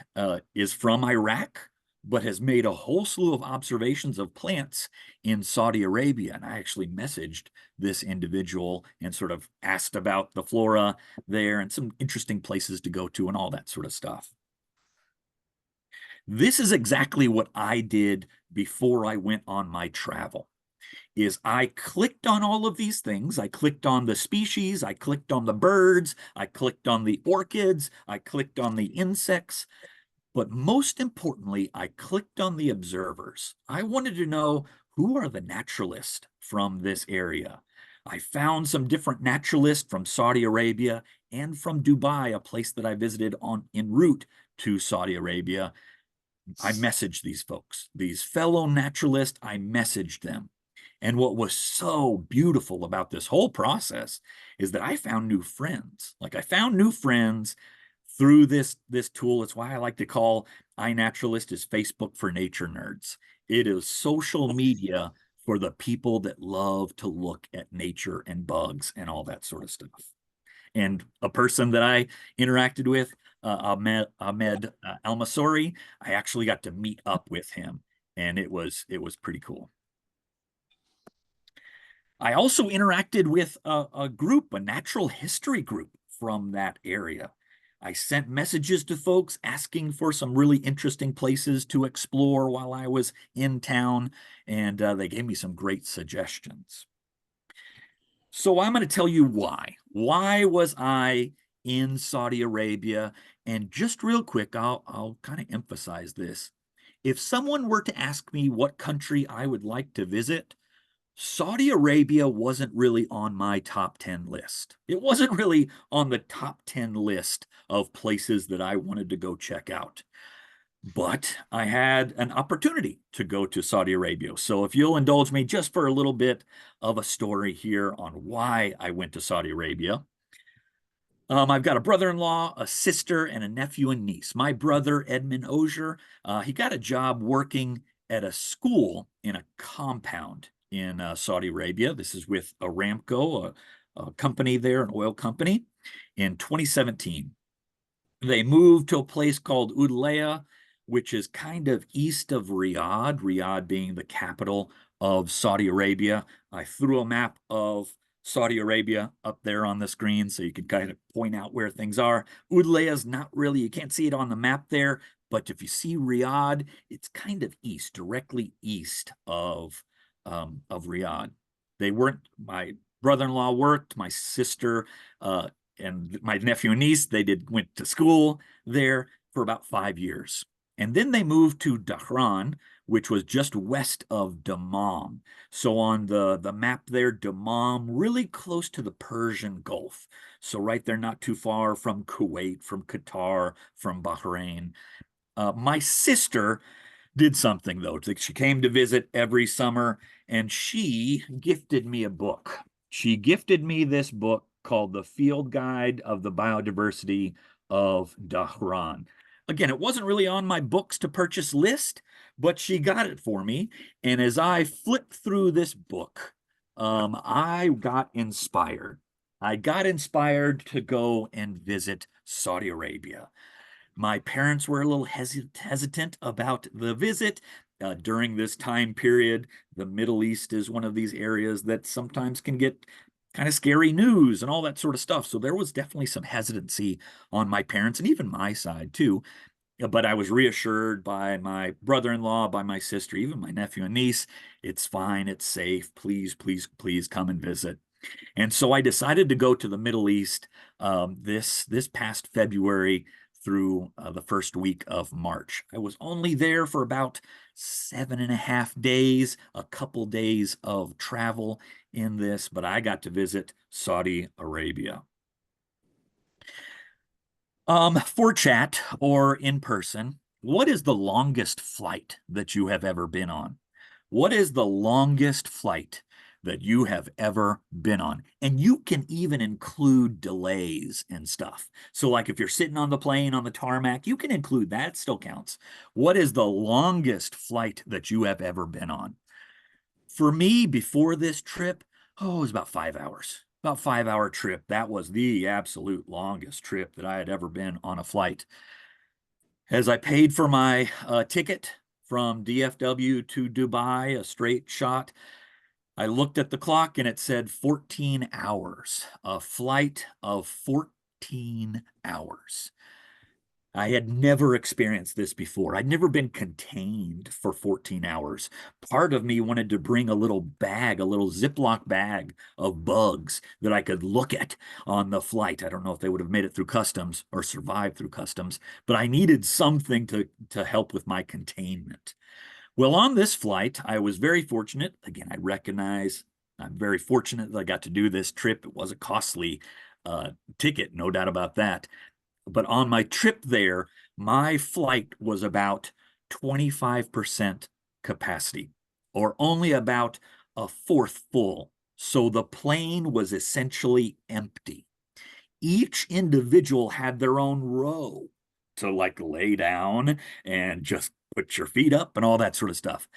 is from Iraq, but has made a whole slew of observations of plants in Saudi Arabia. And I actually messaged this individual and sort of asked about the flora there and some interesting places to go to and all that sort of stuff. This is exactly what I did before I went on my travel. Is I clicked on all of these things. I clicked on the species, I clicked on the birds, I clicked on the orchids, I clicked on the insects, but most importantly, I clicked on the observers. I wanted to know, who are the naturalists from this area? I found some different naturalists from Saudi Arabia and from Dubai, a place that I visited en route to Saudi Arabia. I messaged these folks, these fellow naturalists, I messaged them. And what was so beautiful about this whole process is that I found new friends. Like, I found new friends through this tool. It's why I like to call iNaturalist is Facebook for nature nerds. It is social media for the people that love to look at nature and bugs and all that sort of stuff. And a person that I interacted with, Ahmed Al-Masori, I actually got to meet up with him, and it was pretty cool. I also interacted with a group, a natural history group from that area. I sent messages to folks asking for some really interesting places to explore while I was in town, and they gave me some great suggestions. So I'm going to tell you why. Why was I in Saudi Arabia? And just real quick, I'll kind of emphasize this. If someone were to ask me what country I would like to visit, Saudi Arabia wasn't really on my top 10 list. It wasn't really on the top 10 list of places that I wanted to go check out. But I had an opportunity to go to Saudi Arabia. So if you'll indulge me just for a little bit of a story here on why I went to Saudi Arabia. I've got a brother-in-law, a sister, and a nephew and niece. My brother, Edmund Ozier, he got a job working at a school in a compound in Saudi Arabia. This is with Aramco, a company there, an oil company, in 2017. They moved to a place called Udalaya, which is kind of east of Riyadh, Riyadh being the capital of Saudi Arabia. I threw a map of Saudi Arabia up there on the screen so you could kind of point out where things are. Udalaya is not really, you can't see it on the map there, but if you see Riyadh, it's kind of east, directly east of Riyadh. They weren't, my brother-in-law worked, my sister and my nephew and niece, went to school there for about 5 years. And then they moved to Dhahran, which was just west of Dammam. So on the map there, Dammam, really close to the Persian Gulf. So right there, not too far from Kuwait, from Qatar, from Bahrain. My sister did something, though. She came to visit every summer, and she gifted me a book. She gifted me this book called The Field Guide of the Biodiversity of Dhahran. Again, it wasn't really on my books to purchase list, but she got it for me. And as I flipped through this book, I got inspired. I got inspired to go and visit Saudi Arabia. My parents were a little hesitant about the visit. During this time period, the Middle East is one of these areas that sometimes can get kind of scary news and all that sort of stuff. So there was definitely some hesitancy on my parents and even my side too. But I was reassured by my brother-in-law, by my sister, even my nephew and niece. It's fine, it's safe. Please, please, please come and visit. And so I decided to go to the Middle East this past February through the first week of March. I was only there for about 7.5 days, a couple days of travel in this, but I got to visit Saudi Arabia. For chat or in person, what is the longest flight that you have ever been on? What is the longest flight that you have ever been on. And you can even include delays and stuff. So like if you're sitting on the plane on the tarmac, you can include that, it still counts. What is the longest flight that you have ever been on? For me, before this trip, it was about 5 hours. About 5 hour trip. That was the absolute longest trip that I had ever been on a flight. As I paid for my ticket from DFW to Dubai, a straight shot, I looked at the clock and it said 14 hours, a flight of 14 hours. I had never experienced this before. I'd never been contained for 14 hours. Part of me wanted to bring a little bag, a little Ziploc bag of bugs that I could look at on the flight. I don't know if they would have made it through customs or survived through customs, but I needed something to help with my containment. Well, on this flight, I was very fortunate. Again, I recognize I'm very fortunate that I got to do this trip. It was a costly ticket, no doubt about that. But on my trip there, my flight was about 25% capacity, or only about a fourth full. So the plane was essentially empty. Each individual had their own row to like lay down and just put your feet up and all that sort of stuff.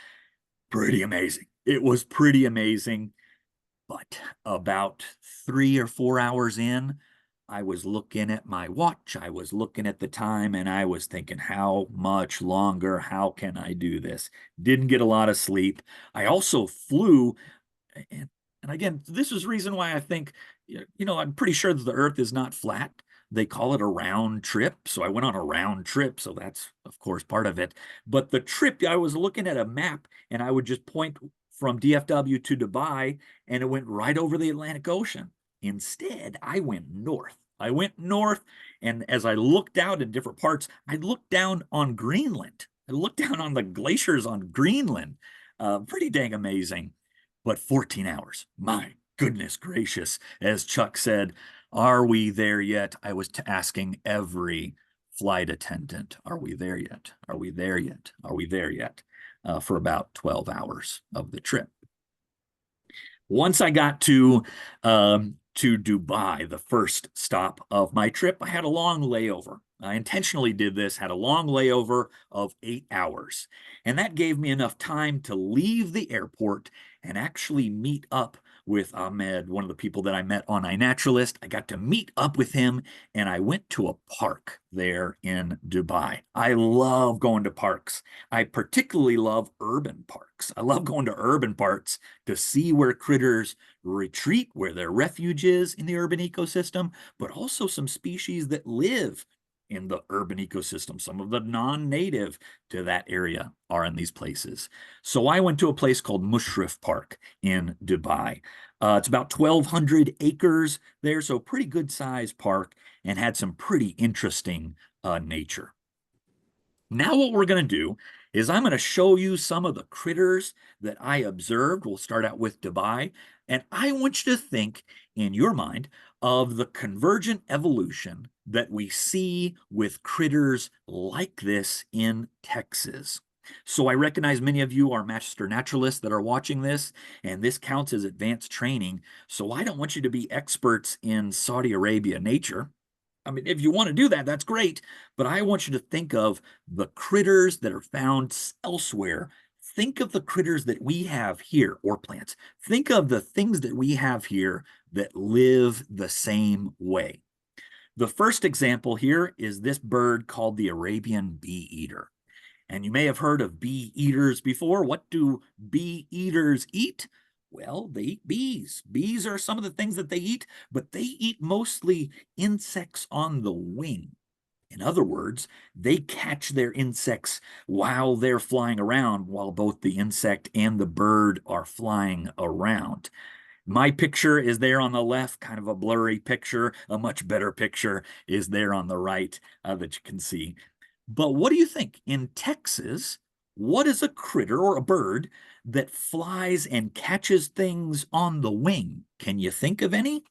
Pretty amazing. It was pretty amazing. But about 3 or 4 hours in, I was looking at my watch, I was looking at the time, and I was thinking, how much longer? How can I do this? Didn't get a lot of sleep. I also flew, and again, this is the reason why I think, I'm pretty sure that the Earth is not flat. They call it a round trip. So I went on a round trip. So that's, of course, part of it. But the trip, I was looking at a map and I would just point from DFW to Dubai and it went right over the Atlantic Ocean. Instead, I went north. And as I looked out in different parts, I looked down on Greenland. I looked down on the glaciers on Greenland. Pretty dang amazing. But 14 hours, my goodness gracious. As Chuck said, are we there yet? I was asking every flight attendant, are we there yet? Are we there yet? Are we there yet? For about 12 hours of the trip. Once I got to Dubai, the first stop of my trip, I had a long layover. I intentionally did this, had a long layover of 8 hours. And that gave me enough time to leave the airport and actually meet up with Ahmed, one of the people that I met on iNaturalist. I got to meet up with him and I went to a park there in Dubai. I love going to parks. I particularly love urban parks. I love going to urban parks to see where critters retreat, where their refuge is in the urban ecosystem, but also some species that live in the urban ecosystem. Some of the non-native to that area are in these places. So I went to a place called Mushrif Park in Dubai. It's about 1,200 acres there, so pretty good sized park and had some pretty interesting nature. Now what we're going to do is I'm going to show you some of the critters that I observed. We'll start out with Dubai, and I want you to think in your mind of the convergent evolution that we see with critters like this in Texas. So I recognize many of you are master naturalists that are watching this, and this counts as advanced training. So I don't want you to be experts in Saudi Arabia nature. I mean, if you want to do that, that's great. But I want you to think of the critters that are found elsewhere. Think of the critters that we have here, or plants. Think of the things that we have here that live the same way. The first example here is this bird called the Arabian bee eater. And you may have heard of bee eaters before. What do bee eaters eat? Well, they eat bees. Bees are some of the things that they eat, but they eat mostly insects on the wing. In other words, they catch their insects while they're flying around, while both the insect and the bird are flying around. My picture is there on the left, kind of a blurry picture. A much better picture is there on the right that you can see. But what do you think? In Texas, what is a critter or a bird that flies and catches things on the wing? Can you think of any?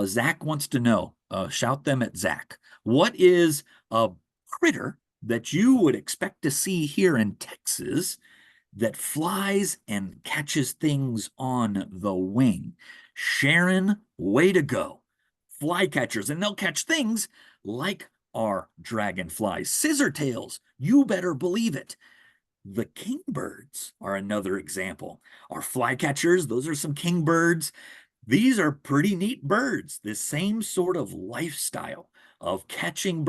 Zach wants to know. Shout them at Zach. What is a critter that you would expect to see here in Texas that flies and catches things on the wing. Sharon, way to go. Flycatchers, and they'll catch things like our dragonflies, scissortails. You better believe it. The kingbirds are another example. Our flycatchers, those are some kingbirds. These are pretty neat birds. The same sort of lifestyle of catching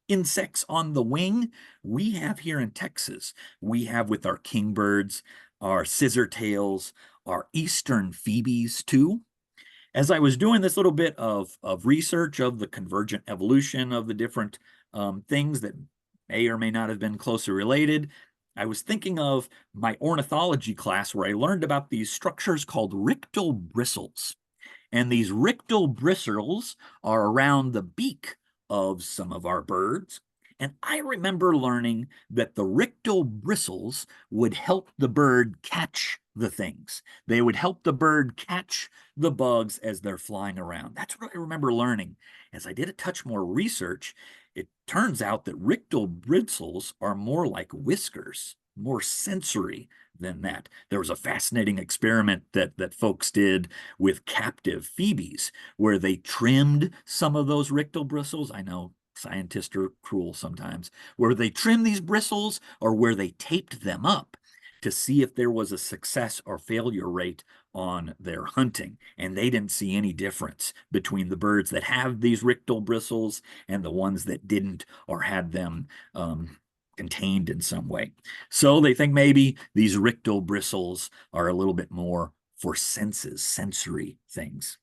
insects on the wing we have here in Texas. We have with our kingbirds, our scissortails, our eastern phoebes too. As I was doing this little bit of research of the convergent evolution of the different things that may or may not have been closely related, I was thinking of my ornithology class where I learned about these structures called rictal bristles. And these rictal bristles are around the beak of some of our birds. And I remember learning that the rictal bristles would help the bird catch the things. They would help the bird catch the bugs as they're flying around. That's what I remember learning. As I did a touch more research, it turns out that rictal bristles are more like whiskers, more sensory than that. There was a fascinating experiment that folks did with captive phoebes where they trimmed some of those rictal bristles. I know scientists are cruel sometimes, where they trimmed these bristles or where they taped them up to see if there was a success or failure rate on their hunting. And they didn't see any difference between the birds that have these rictal bristles and the ones that didn't or had them contained in some way. So they think maybe these rictal bristles are a little bit more for senses, sensory things.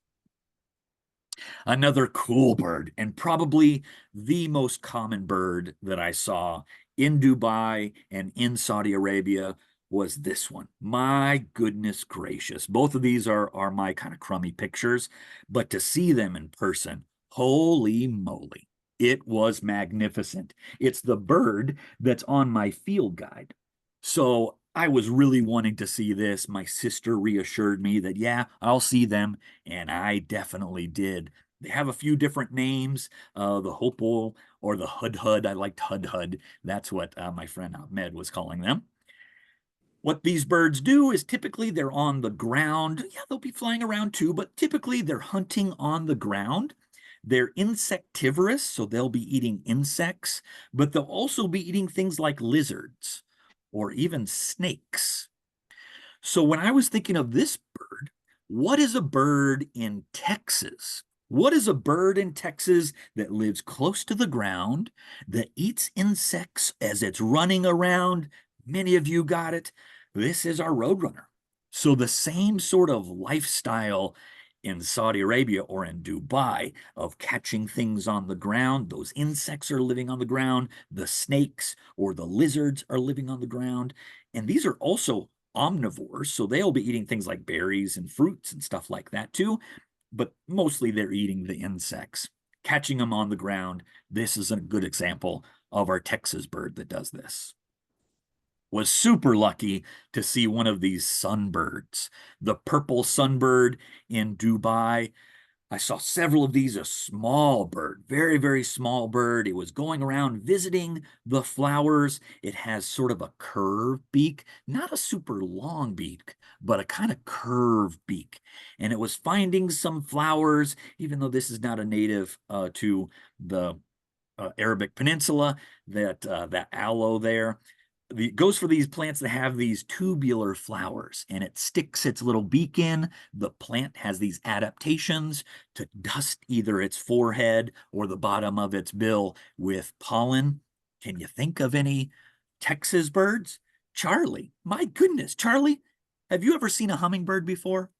Another cool bird, and probably the most common bird that I saw in Dubai and in Saudi Arabia, was this one. My goodness gracious. Both of these are my kind of crummy pictures, but to see them in person, holy moly, it was magnificent. It's the bird that's on my field guide. So I was really wanting to see this. My sister reassured me that, yeah, I'll see them, and I definitely did. They have a few different names, the hopal or the hudhud. I liked hudhud. That's what my friend Ahmed was calling them. What these birds do is typically they're on the ground. Yeah, they'll be flying around too, but typically they're hunting on the ground. They're insectivorous, so they'll be eating insects, but they'll also be eating things like lizards or even snakes. So when I was thinking of this bird, what is a bird in Texas? What is a bird in Texas that lives close to the ground, that eats insects as it's running around? Many of you got it. This is our roadrunner. So the same sort of lifestyle in Saudi Arabia or in Dubai of catching things on the ground. Those insects are living on the ground. The snakes or the lizards are living on the ground. And these are also omnivores, so they'll be eating things like berries and fruits and stuff like that too. But mostly they're eating the insects, catching them on the ground. This is a good example of our Texas bird that does this. Was super lucky to see one of these sunbirds, the purple sunbird in Dubai. I saw several of these, a small bird, very, very small bird. It was going around visiting the flowers. It has sort of a curved beak, not a super long beak, but a kind of curved beak. And it was finding some flowers, even though this is not a native to the Arabic Peninsula, that aloe there. It goes for these plants that have these tubular flowers, and it sticks its little beak in. The plant has these adaptations to dust either its forehead or the bottom of its bill with pollen. Can you think of any Texas birds? Charlie, my goodness, Charlie, have you ever seen a hummingbird before?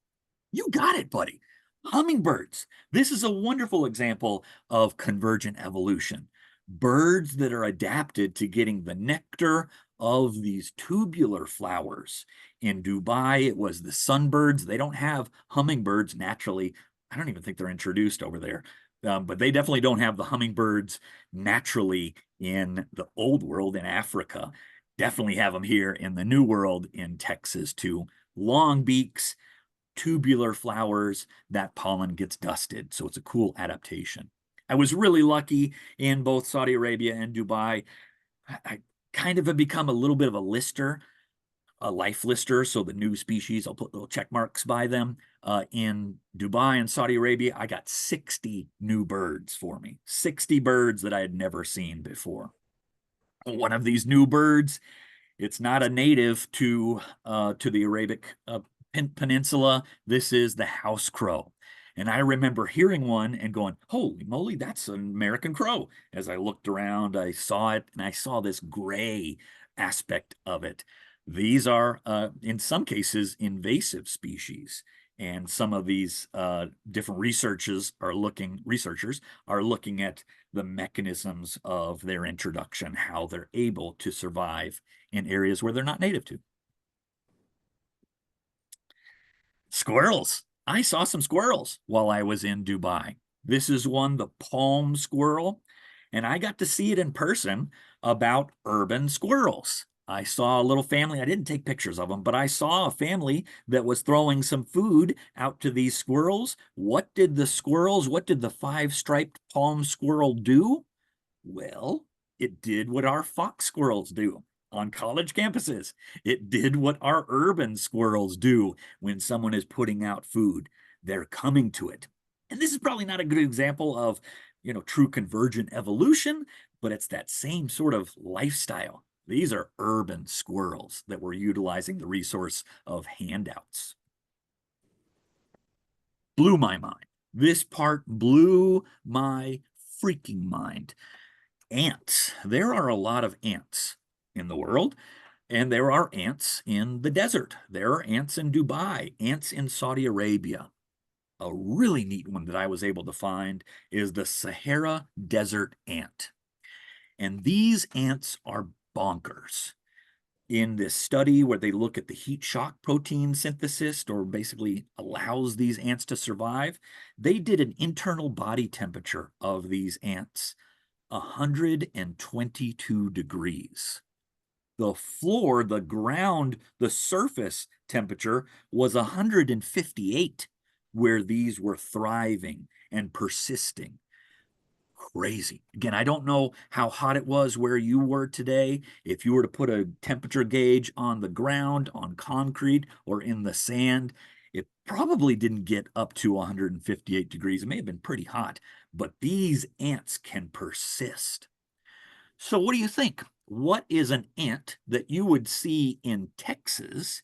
You got it, buddy. Hummingbirds. This is a wonderful example of convergent evolution. Birds that are adapted to getting the nectar of these tubular flowers. In Dubai, it was the sunbirds. They don't have hummingbirds naturally. I don't even think they're introduced over there, but they definitely don't have the hummingbirds naturally in the old world in Africa. Definitely have them here in the new world in Texas too. Long beaks, tubular flowers, that pollen gets dusted. So it's a cool adaptation. I was really lucky in both Saudi Arabia and Dubai. I kind of have become a little bit of a lister. a life lister, so the new species, I'll put little check marks by them. In Dubai and Saudi Arabia, I got 60 new birds for me, 60 birds that I had never seen before. One of these new birds, it's not a native to the Arabic Peninsula. This is the house crow. And I remember hearing one and going, holy moly, that's an American crow. As I looked around, I saw it, and I saw this gray aspect of it. These are, in some cases, invasive species. And some of these different researchers are looking at the mechanisms of their introduction, how they're able to survive in areas where they're not native to. Squirrels. I saw some squirrels while I was in Dubai. This is one, the palm squirrel, and I got to see it in person about urban squirrels. I saw a little family. I didn't take pictures of them, but I saw a family that was throwing some food out to these squirrels. What did the 5-striped palm squirrel do? Well, it did what our fox squirrels do on college campuses. It did what our urban squirrels do when someone is putting out food. They're coming to it. And this is probably not a good example of, true convergent evolution, but it's that same sort of lifestyle. These are urban squirrels that were utilizing the resource of handouts. Blew my mind. This part blew my freaking mind. Ants. There are a lot of ants in the world, and there are ants in the desert. There are ants in Dubai, ants in Saudi Arabia. A really neat one that I was able to find is the Sahara desert ant. And these ants are bonkers. In this study where they look at the heat shock protein synthesis, or basically allows these ants to survive, they did an internal body temperature of these ants, 122 degrees. The floor, the ground, the surface temperature was 158, where these were thriving and persisting. Crazy. Again, I don't know how hot it was where you were today. If you were to put a temperature gauge on the ground, on concrete, or in the sand, it probably didn't get up to 158 degrees. It may have been pretty hot, but these ants can persist. So what do you think? What is an ant that you would see in Texas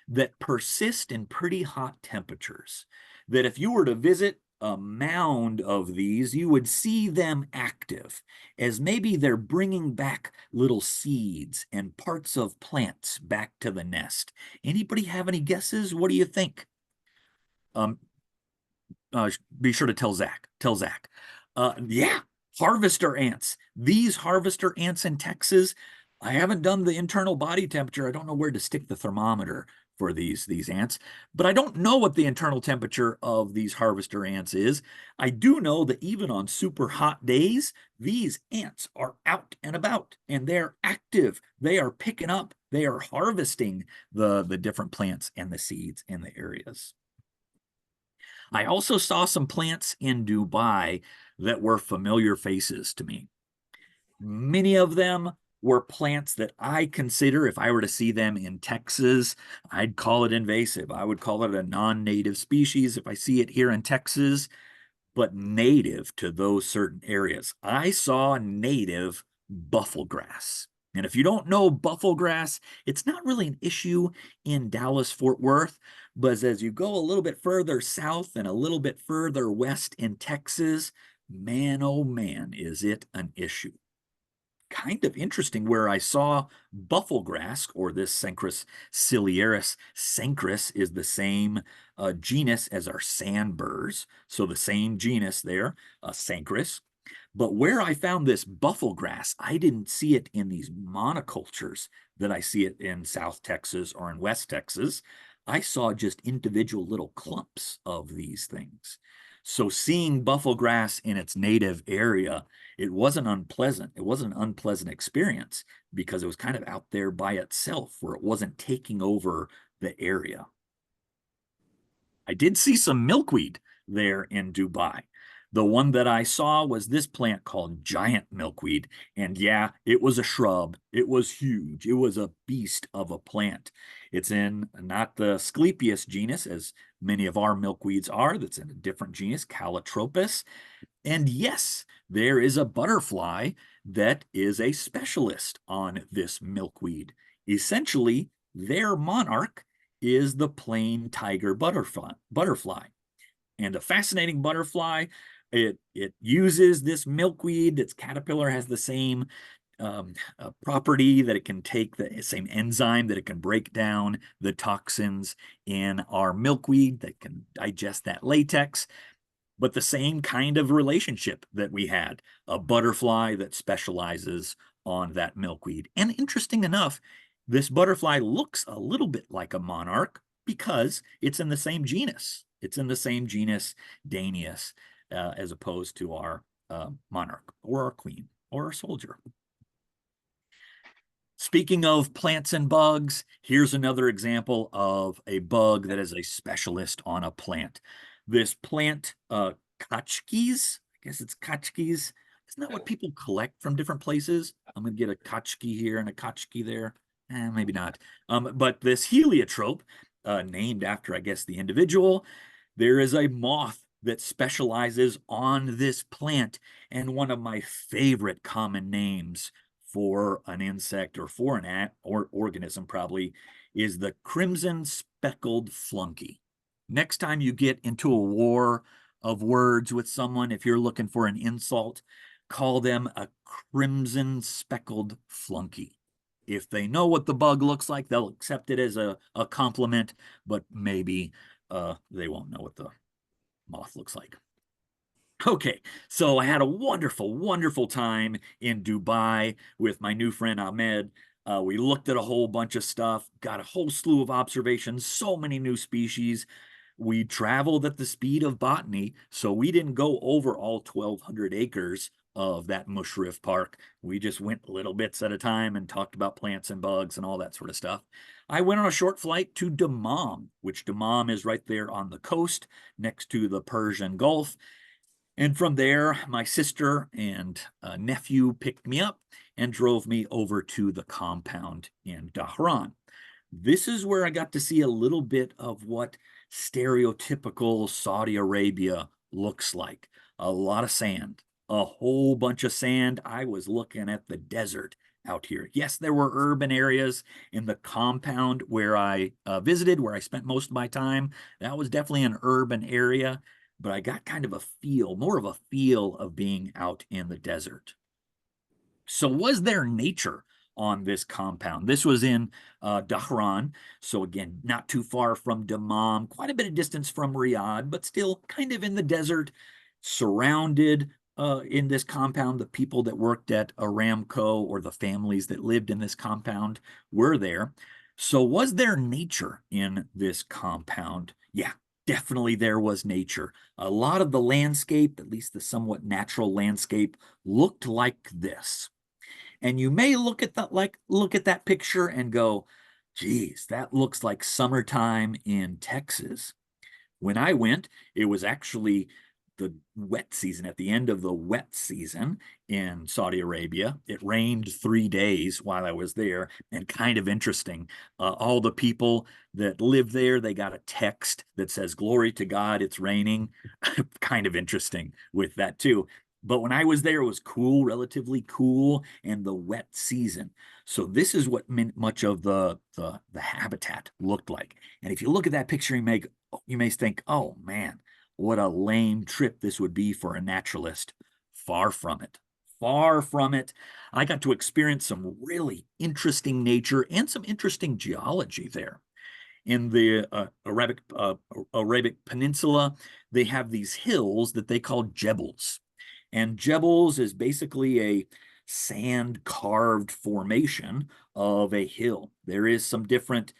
that persist in pretty hot temperatures? That if you were to visit a mound of these, you would see them active, as maybe they're bringing back little seeds and parts of plants back to the nest. Anybody have any guesses? What do you think? Be sure to tell Zach. Yeah, harvester ants. These harvester ants in Texas, I haven't done the internal body temperature. I don't know where to stick the thermometer for these ants, but I don't know what the internal temperature of these harvester ants is. I do know that even on super hot days, these ants are out and about, and they're active. They are picking up, they are harvesting the different plants and the seeds in the areas. I also saw some plants in Dubai that were familiar faces to me. Many of them were plants that I consider, if I were to see them in Texas, I'd call it invasive. I would call it a non-native species if I see it here in Texas, but native to those certain areas. I saw native buffalo grass. And if you don't know buffalo grass, it's not really an issue in Dallas-Fort Worth, but as you go a little bit further south and a little bit further west in Texas, man, oh man, is it an issue. Kind of interesting where I saw buffalo grass, or this Cenchrus ciliaris. Cenchrus is the same genus as our sandburrs, so the same genus there, Cenchrus. But where I found this buffalo grass, I didn't see it in these monocultures that I see it in South Texas or in West Texas. I saw just individual little clumps of these things. So seeing buffalo grass in its native area, it wasn't unpleasant. It wasn't an unpleasant experience because it was kind of out there by itself where it wasn't taking over the area. I did see some milkweed there in Dubai. The one that I saw was this plant called giant milkweed. And yeah, it was a shrub. It was huge. It was a beast of a plant. It's in not the Asclepias genus, as many of our milkweeds are. That's in a different genus, Calotropis. And yes, there is a butterfly that is a specialist on this milkweed. Essentially, their monarch is the plain tiger butterfly. And a fascinating butterfly. It uses this milkweed. Its caterpillar has the same property that it can take, the same enzyme that it can break down the toxins in our milkweed that can digest that latex. But the same kind of relationship that we had, a butterfly that specializes on that milkweed. And interesting enough, this butterfly looks a little bit like a monarch because it's in the same genus. It's in the same genus, Danius, as opposed to our monarch or our queen or our soldier. Speaking of plants and bugs, here's another example of a bug that is a specialist on a plant. This plant, Kieschnick, I guess it's Kieschnick. Isn't that what people collect from different places? I'm going to get a Kieschnick here and a Kieschnick there. Maybe not. But this heliotrope, named after, I guess, the individual, there is a moth that specializes on this plant. And one of my favorite common names for an insect or for an organism probably is the crimson speckled flunky. Next time you get into a war of words with someone, if you're looking for an insult, call them a crimson speckled flunky. If they know what the bug looks like, they'll accept it as a compliment, but maybe they won't know what the moth looks like. Okay, so I had a wonderful, wonderful time in Dubai with my new friend Ahmed. We looked at a whole bunch of stuff, got a whole slew of observations, so many new species. We traveled at the speed of botany, so we didn't go over all 1,200 acres of that Mushrif Park. We just went little bits at a time and talked about plants and bugs and all that sort of stuff. I went on a short flight to Dammam, which Dammam is right there on the coast next to the Persian Gulf. And from there, my sister and nephew picked me up and drove me over to the compound in Dhahran. This is where I got to see a little bit of what stereotypical Saudi Arabia looks like. A lot of sand, a whole bunch of sand. I was looking at the desert out here. Yes, there were urban areas in the compound where I visited, where I spent most of my time. That was definitely an urban area, but I got kind of a feel, more of a feel of being out in the desert. So was there nature on this compound? This was in Dhahran. So again, not too far from Dammam, quite a bit of distance from Riyadh, but still kind of in the desert, surrounded in this compound. The people that worked at Aramco or the families that lived in this compound were there. So was there nature in this compound? Yeah, definitely there was nature. A lot of the landscape, at least the somewhat natural landscape, looked like this. And you may look at that picture and go, geez, that looks like summertime in Texas. When I went, it was actually the wet season, at the end of the wet season in Saudi Arabia. It rained 3 days while I was there, and kind of interesting. All the people that live there, they got a text that says, "Glory to God, it's raining." Kind of interesting with that too. But when I was there, it was cool, relatively cool, and the wet season. So this is what much of the habitat looked like. And if you look at that picture, you may think, oh man, what a lame trip this would be for a naturalist. Far from it. Far from it. I got to experience some really interesting nature and some interesting geology there. In the Arabic Peninsula, they have these hills that they call jebels. And jebels is basically a sand carved formation of a hill. There is some different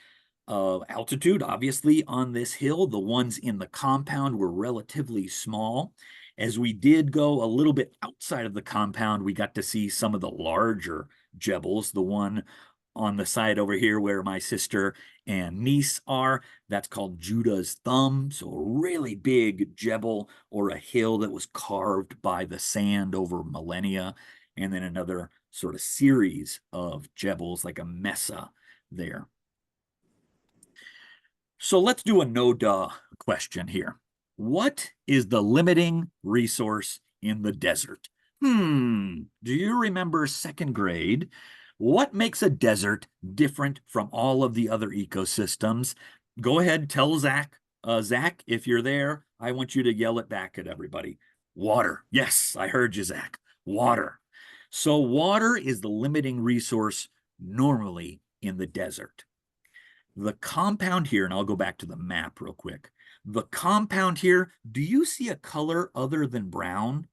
altitude, obviously, on this hill. The ones in the compound were relatively small. As we did go a little bit outside of the compound, we got to see some of the larger jebels. The one on the side over here where my sister and niece are, that's called Judah's Thumb. So a really big jebel or a hill that was carved by the sand over millennia. And then another sort of series of jebels like a mesa there. So let's do a no-duh question here. What is the limiting resource in the desert? Do you remember second grade? What makes a desert different from all of the other ecosystems? Go ahead, tell Zach. Zach, if you're there, I want you to yell it back at everybody. Water. Yes, I heard you, Zach. Water. So water is the limiting resource normally in the desert. The compound here, and I'll go back to the map real quick. The compound here, do you see a color other than brown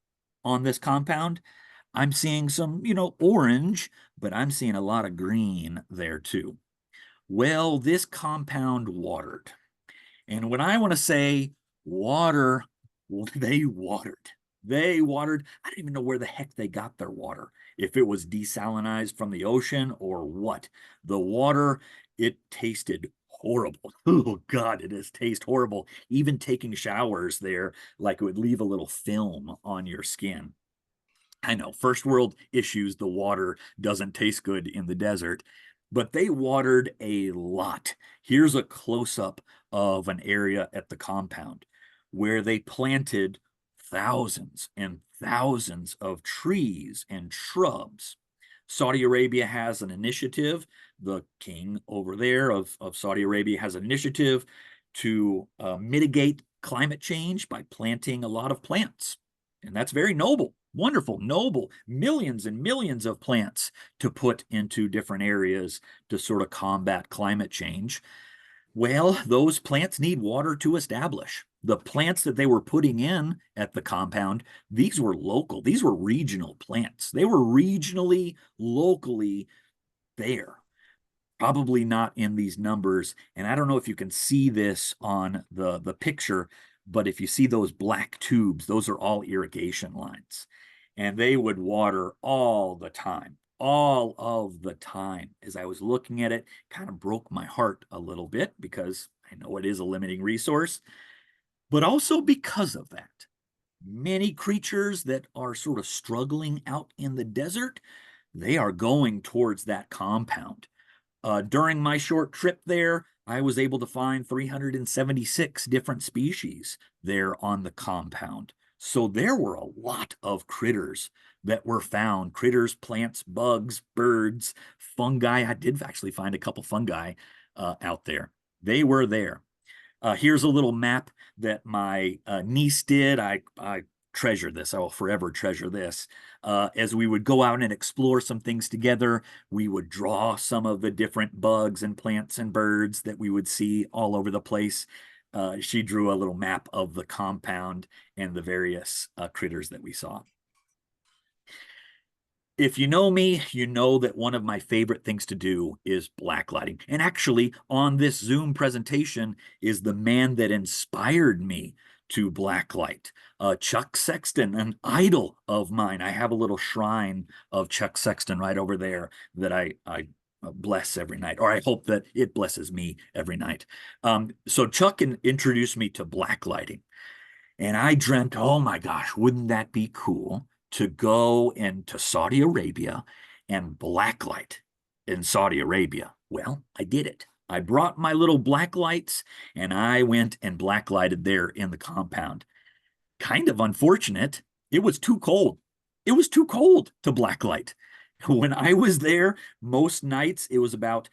on this compound? I'm seeing some, orange, but I'm seeing a lot of green there too. Well, this compound watered. And when I want to say water, they watered. They watered. I don't even know where the heck they got their water. If it was desalinized from the ocean or what. The water, it tasted horrible. Oh God, it does taste horrible. Even taking showers there, like it would leave a little film on your skin. I know, first world issues, the water doesn't taste good in the desert, but they watered a lot. Here's a close-up of an area at the compound where they planted thousands and thousands of trees and shrubs. Saudi Arabia has an initiative. The king over there of Saudi Arabia has an initiative to mitigate climate change by planting a lot of plants. And that's very noble, wonderful, noble, millions and millions of plants to put into different areas to sort of combat climate change. Well, those plants need water to establish. The plants that they were putting in at the compound, these were local, these were regional plants. They were regionally, locally there. Probably not in these numbers. And I don't know if you can see this on the picture, but if you see those black tubes, those are all irrigation lines. And they would water all the time, all of the time. As I was looking at it, kind of broke my heart a little bit because I know it is a limiting resource, but also because of that. Many creatures that are sort of struggling out in the desert, they are going towards that compound. During my short trip there, I was able to find 376 different species there on the compound. So there were a lot of critters that were found. Critters, plants, bugs, birds, fungi. I did actually find a couple fungi out there. They were there. Here's a little map that my niece did. I treasure this. I will forever treasure this. As we would go out and explore some things together, we would draw some of the different bugs and plants and birds that we would see all over the place. She drew a little map of the compound and the various critters that we saw. If you know me, you know that one of my favorite things to do is blacklighting. And actually, on this Zoom presentation is the man that inspired me to blacklight. Chuck Sexton, an idol of mine. I have a little shrine of Chuck Sexton right over there that I bless every night, or I hope that it blesses me every night. So Chuck introduced me to blacklighting. And I dreamt, oh my gosh, wouldn't that be cool to go into Saudi Arabia and blacklight in Saudi Arabia? Well, I did it. I brought my little black lights and I went and blacklighted there in the compound. Kind of unfortunate. It was too cold. It was too cold to blacklight. When I was there, most nights it was about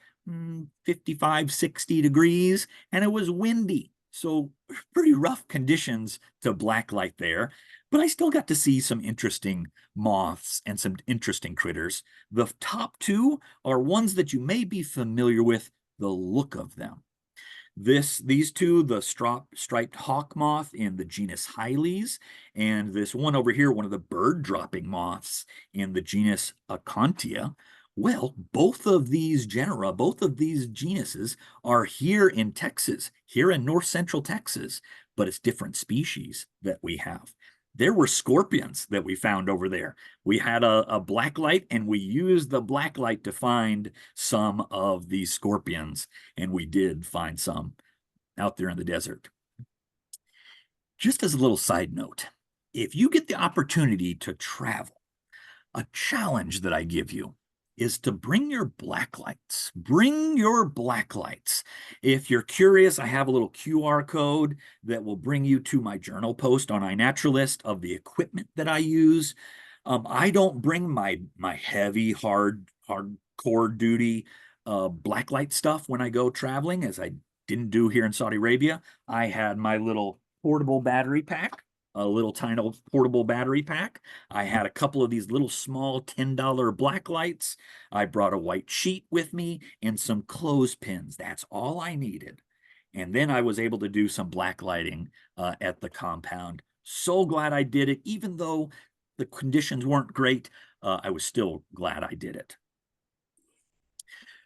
55, 60 degrees and it was windy. So pretty rough conditions to blacklight there. But I still got to see some interesting moths and some interesting critters. The top two are ones that you may be familiar with the look of them. These two, the striped hawk moth in the genus Hyles, and this one over here, one of the bird-dropping moths in the genus Acontia. Well, both of these genera, both of these genuses are here in Texas, here in north central Texas, but it's different species that we have. there were scorpions that we found over there. We had a black light, and we used the black light to find some of these scorpions, and we did find some out there in the desert. Just as a little side note, if you get the opportunity to travel, a challenge that I give you is to bring your black lights. Bring your black lights. If you're curious, I have a little QR code that will bring you to my journal post on iNaturalist of the equipment that I use. I don't bring my heavy, hardcore duty black light stuff when I go traveling, as I didn't do here in Saudi Arabia. I had my little portable battery pack, a little tiny portable battery pack. I had a couple of these little small $10 black lights. I brought a white sheet with me and some clothespins. That's all I needed. And then I was able to do some black lighting at the compound. So glad I did it. Even though the conditions weren't great, I was still glad I did it.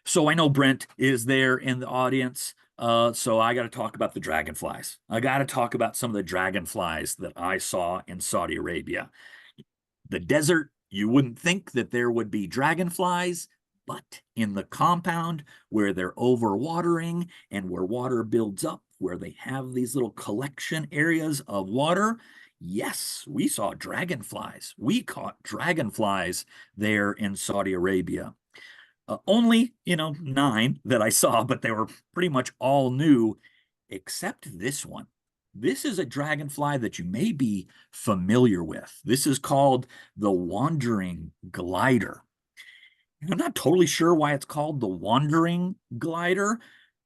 So I know Brent is there in the audience. So I got to talk about the dragonflies. I got to talk about some of the dragonflies that I saw in Saudi Arabia. The desert, you wouldn't think that there would be dragonflies, but in the compound where they're overwatering and where water builds up, where they have these little collection areas of water, yes, we saw dragonflies. We caught dragonflies there in Saudi Arabia. Only, 9 that I saw, but they were pretty much all new, except this one. This is a dragonfly that you may be familiar with. This is called the wandering glider. I'm not totally sure why it's called the wandering glider.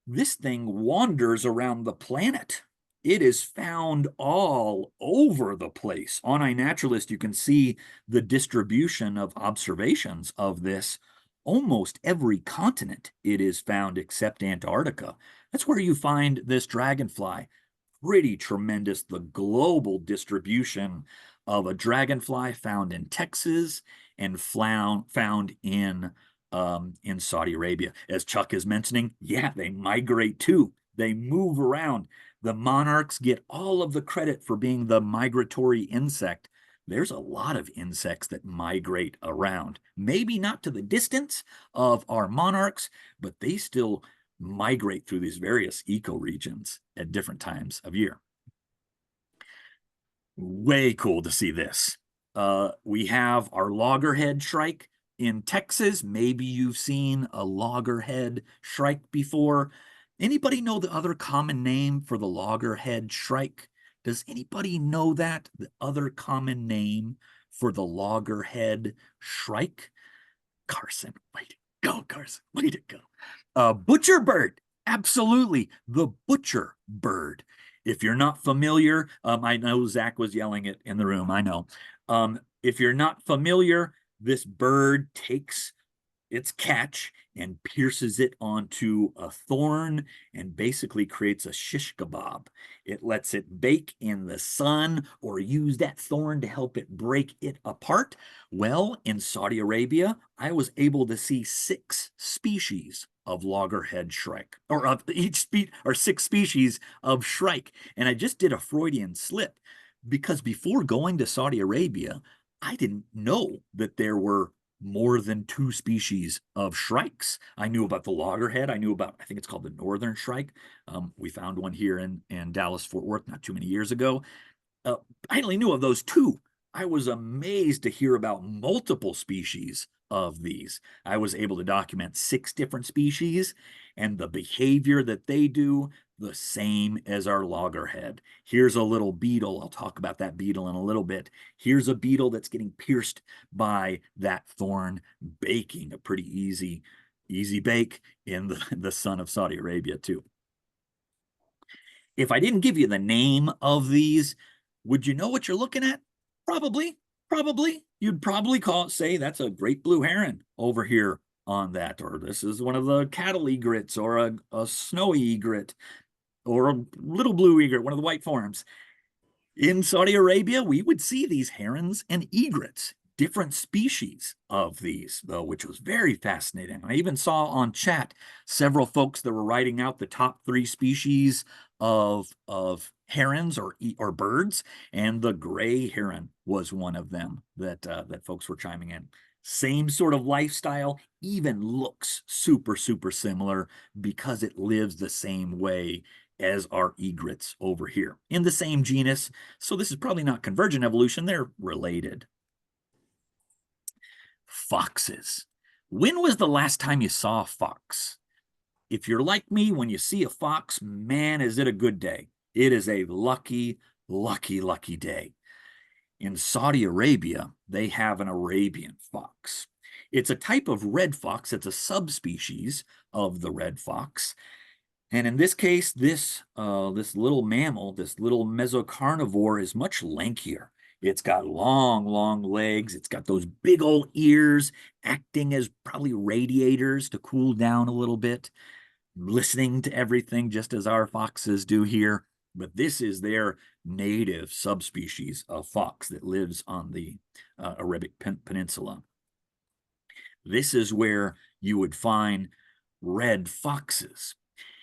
This thing wanders around the planet. It is found all over the place. On iNaturalist, you can see the distribution of observations of this. Almost every continent it is found except Antarctica. That's where you find this dragonfly. Pretty tremendous, the global distribution of a dragonfly found in Texas and found in Saudi Arabia. As Chuck is mentioning, yeah, they migrate too. They move around. The monarchs get all of the credit for being the migratory insect. There's a lot of insects that migrate around. Maybe not to the distance of our monarchs, but they still migrate through these various ecoregions at different times of year. Way cool to see this. We have our loggerhead shrike in Texas. Maybe you've seen a loggerhead shrike before. Anybody know the other common name for the loggerhead shrike? Does anybody know that? The other common name for the loggerhead shrike? Carson, way to go, Carson, way to go. Butcher bird, absolutely, the butcher bird. If you're not familiar, I know Zach was yelling it in the room, I know. If you're not familiar, this bird takes its catch and pierces it onto a thorn and basically creates a shish kebab. It lets it bake in the sun or use that thorn to help it break it apart. Well, in Saudi Arabia, I was able to see 6 species of loggerhead shrike, or of each 6 species of shrike. And I just did a Freudian slip because before going to Saudi Arabia, I didn't know that there were more than 2 species of shrikes. I knew about the loggerhead. I knew about, I think it's called the northern shrike. We found one here in Dallas, Fort Worth, not too many years ago. I only knew of those 2. I was amazed to hear about multiple species of these. I was able to document 6 different species and the behavior that they do, the same as our loggerhead. Here's a little beetle. I'll talk about that beetle in a little bit. Here's a beetle that's getting pierced by that thorn, baking a pretty easy bake in the sun of Saudi Arabia too. If I didn't give you the name of these, would you know what you're looking at? Probably. You'd probably say that's a great blue heron over here on that, or this is one of the cattle egrets, or a snowy egret, or a little blue egret, one of the white forms. In Saudi Arabia, we would see these herons and egrets, different species of these, though, which was very fascinating. I even saw on chat several folks that were writing out the top 3 species of herons or birds, and the gray heron was one of them that that folks were chiming in. Same sort of lifestyle, even looks super, super similar because it lives the same way as our egrets over here in the same genus. So this is probably not convergent evolution, they're related. Foxes. When was the last time you saw a fox? If you're like me, when you see a fox, man, is it a good day. It is a lucky, lucky, lucky day. In Saudi Arabia, they have an Arabian fox. It's a type of red fox. It's a subspecies of the red fox. And in this case, this little mammal, this little mesocarnivore is much lankier. It's got long, long legs. It's got those big old ears acting as probably radiators to cool down a little bit, listening to everything just as our foxes do here. But this is their native subspecies of fox that lives on the Arabic Peninsula. This is where you would find red foxes.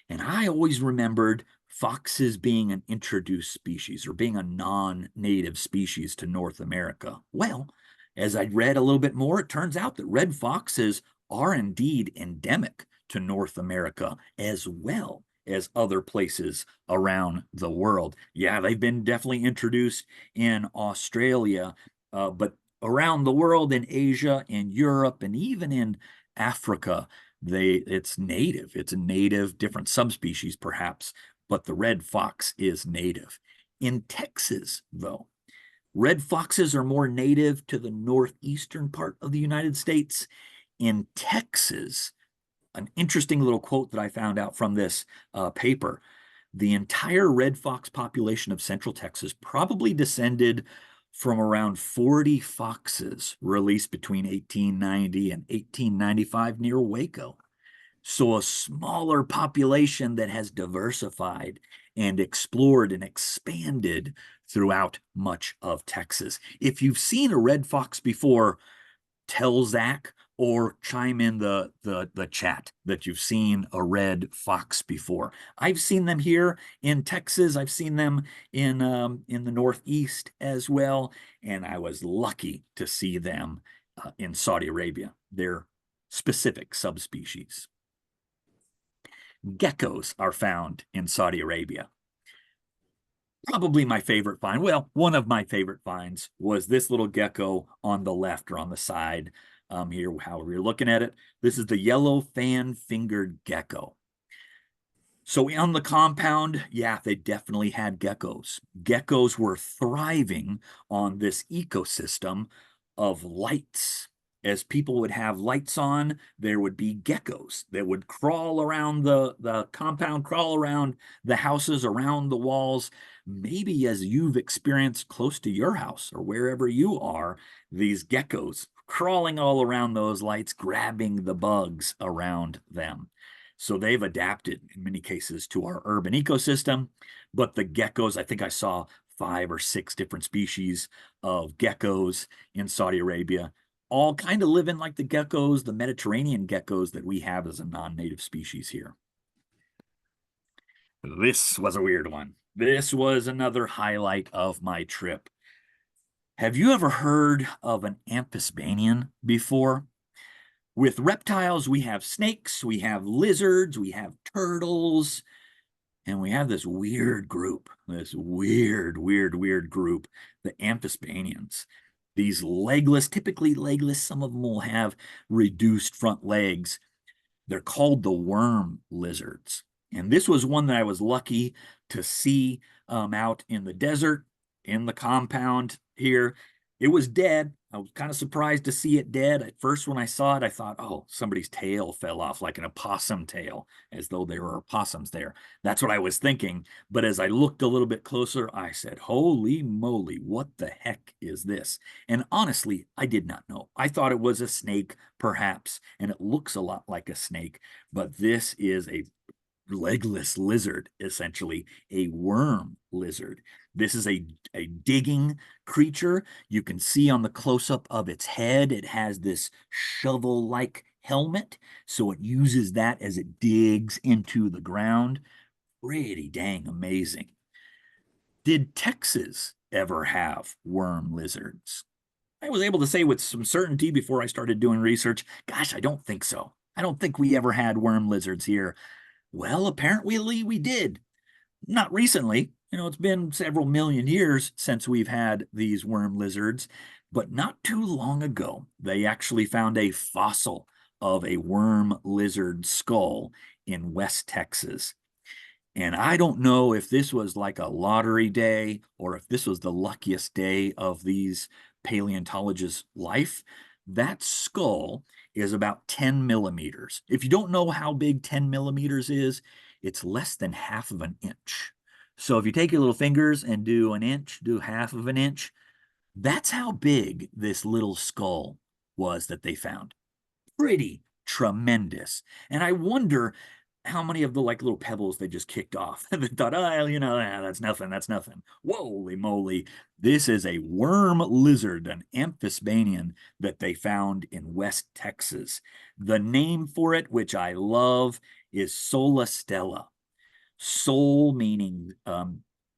And I always remembered foxes being an introduced species or being a non-native species to North America. Well, as I read a little bit more, it turns out that red foxes are indeed endemic to North America as well as other places around the world. Yeah, they've been definitely introduced in Australia, but around the world, in Asia, in Europe, and even in Africa, it's native. It's a native, different subspecies perhaps, but the red fox is native. In Texas, though, red foxes are more native to the northeastern part of the United States. In Texas, an interesting little quote that I found out from this paper, the entire red fox population of Central Texas probably descended from around 40 foxes released between 1890 and 1895 near Waco. So a smaller population that has diversified and explored and expanded throughout much of Texas. If you've seen a red fox before, tell Zach or chime in the chat that you've seen a red fox before. I've seen them here in Texas. I've seen them in the Northeast as well, and I was lucky to see them in Saudi Arabia. They're specific subspecies. Geckos are found in Saudi Arabia. Probably my favorite find, well, one of my favorite finds was this little gecko on the left or on the side here, however you're looking at it. This is the yellow fan-fingered gecko. So on the compound, yeah, they definitely had geckos. Geckos were thriving on this ecosystem of lights. As people would have lights on, there would be geckos that would crawl around the compound, crawl around the houses, around the walls. Maybe as you've experienced close to your house or wherever you are, these geckos crawling all around those lights, grabbing the bugs around them. So they've adapted in many cases to our urban ecosystem. But the geckos, I think I saw 5 or 6 different species of geckos in Saudi Arabia, all kind of living like the geckos, the Mediterranean geckos that we have as a non-native species here. This was a weird one. This was another highlight of my trip. Have you ever heard of an amphisbaenian before? With reptiles, we have snakes, we have lizards, we have turtles, and we have this weird group, this weird group, the amphisbaenians. These legless, typically legless, some of them will have reduced front legs. They're called the worm lizards. And this was one that I was lucky to see out in the desert, in the compound here. It was dead. I was kind of surprised to see it dead. At first, when I saw it, I thought, oh, somebody's tail fell off, like an opossum tail, as though there were opossums there. That's what I was thinking. But as I looked a little bit closer, I said, holy moly, what the heck is this? And honestly, I did not know. I thought it was a snake, perhaps, and it looks a lot like a snake. But this is a legless lizard, essentially a worm lizard. This is a digging creature. You can see on the close-up of its head, it has this shovel-like helmet. So it uses that as it digs into the ground. Pretty dang amazing. Did Texas ever have worm lizards? I was able to say with some certainty before I started doing research, gosh, I don't think so. I don't think we ever had worm lizards here. Well, apparently we did. Not recently. It's been several million years since we've had these worm lizards, but not too long ago, they actually found a fossil of a worm lizard skull in West Texas. And I don't know if this was like a lottery day or if this was the luckiest day of these paleontologists' life. That skull is about 10 millimeters. If you don't know how big 10 millimeters is, it's less than half of an inch. So if you take your little fingers and do an inch, do half of an inch, that's how big this little skull was that they found. Pretty tremendous. And I wonder how many of the like little pebbles they just kicked off and they thought, oh, that's nothing, that's nothing. Holy moly. This is a worm lizard, an amphisbaenian that they found in West Texas. The name for it, which I love, is Sola Stella. Sol meaning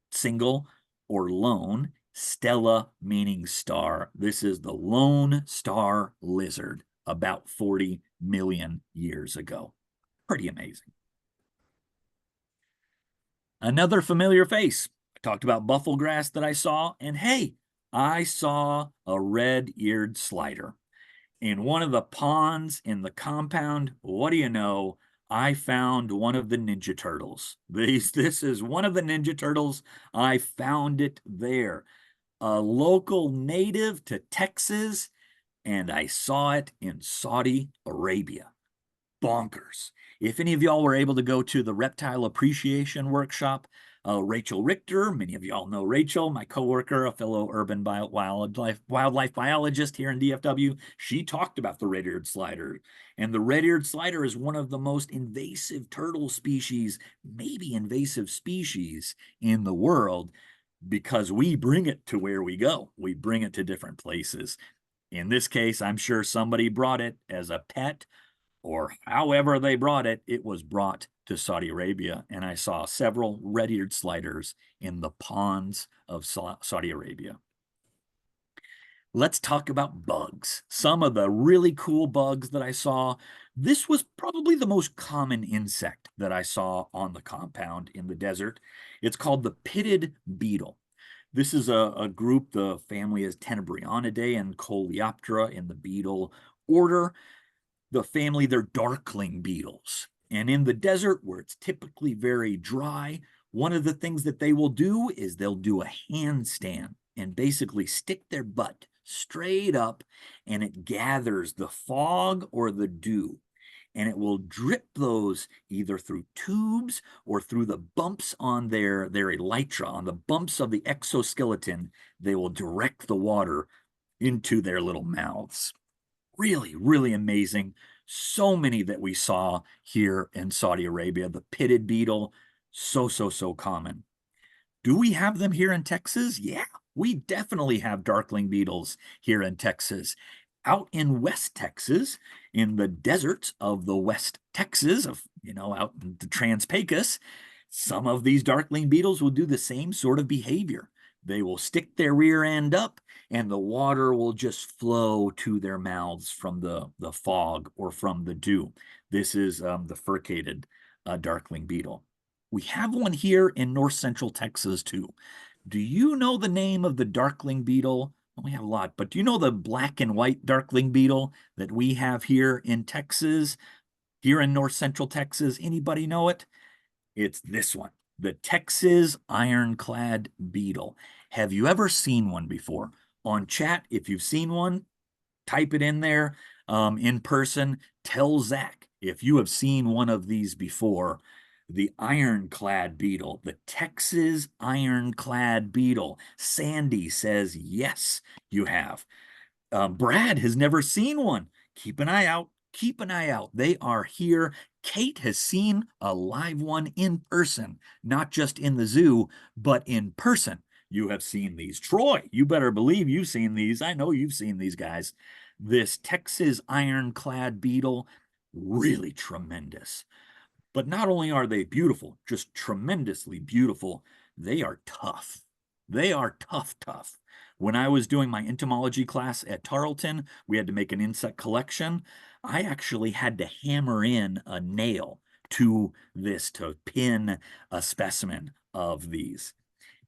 single or lone, Stella meaning star. This is the lone star lizard about 40 million years ago. Pretty amazing. Another familiar face. I talked about buffalo grass that I saw, and hey, I saw a red-eared slider. In one of the ponds in the compound, what do you know? I found one of the Ninja Turtles. This is one of the Ninja Turtles. I found it there. A local native to Texas, and I saw it in Saudi Arabia. Bonkers. If any of y'all were able to go to the reptile appreciation workshop, Rachel Richter, many of y'all know Rachel, my coworker, a fellow urban wildlife biologist here in DFW, she talked about the red-eared slider. And the red-eared slider is one of the most invasive turtle species, maybe invasive species in the world, because we bring it to where we go. We bring it to different places. In this case, I'm sure somebody brought it as a pet, or however they brought it, it was brought to Saudi Arabia. And I saw several red-eared sliders in the ponds of Saudi Arabia. Let's talk about bugs. Some of the really cool bugs that I saw. This was probably the most common insect that I saw on the compound in the desert. It's called the pitted beetle. This is a group, the family is Tenebrionidae and Coleoptera in the beetle order. The family, they're darkling beetles. And in the desert, where it's typically very dry, one of the things that they will do is they'll do a handstand and basically stick their butt straight up, and it gathers the fog or the dew. And it will drip those either through tubes or through the bumps on their elytra, on the bumps of the exoskeleton. They will direct the water into their little mouths. Really, really amazing. So many that we saw here in Saudi Arabia. The pitted beetle, so common. Do we have them here in Texas? Yeah, we definitely have darkling beetles here in Texas. Out in West Texas, in the deserts of the West Texas, out in the Trans-Pecos, some of these darkling beetles will do the same sort of behavior. They will stick their rear end up and the water will just flow to their mouths from the fog or from the dew. This is the furcated darkling beetle. We have one here in north central Texas too. Do you know the name of the darkling beetle? Well, we have a lot, but do you know the black and white darkling beetle that we have here in Texas, here in north central Texas? Anybody know it? It's this one, the Texas ironclad beetle. Have you ever seen one before? On chat, if you've seen one, type it in there. In person, tell Zach if you have seen one of these before. The ironclad beetle, the Texas ironclad beetle. Sandy says, yes, you have. Brad has never seen one. Keep an eye out. Keep an eye out. They are here. Kate has seen a live one in person, not just in the zoo, but in person. You have seen these. Troy, you better believe you've seen these. I know you've seen these guys. This Texas ironclad beetle, really tremendous. But not only are they beautiful, just tremendously beautiful, they are tough. They are tough. When I was doing my entomology class at Tarleton, we had to make an insect collection. I actually had to hammer in a nail to this to pin a specimen of these.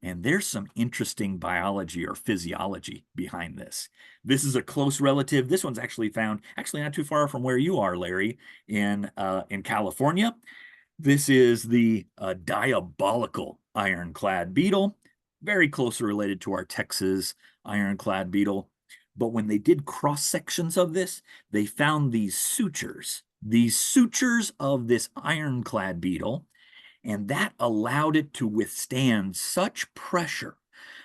And there's some interesting biology or physiology behind this. This is a close relative. This one's actually found, actually not too far from where you are, Larry, in California. This is the diabolical ironclad beetle, very closely related to our Texas ironclad beetle. But when they did cross sections of this, they found these sutures of this ironclad beetle, and that allowed it to withstand such pressure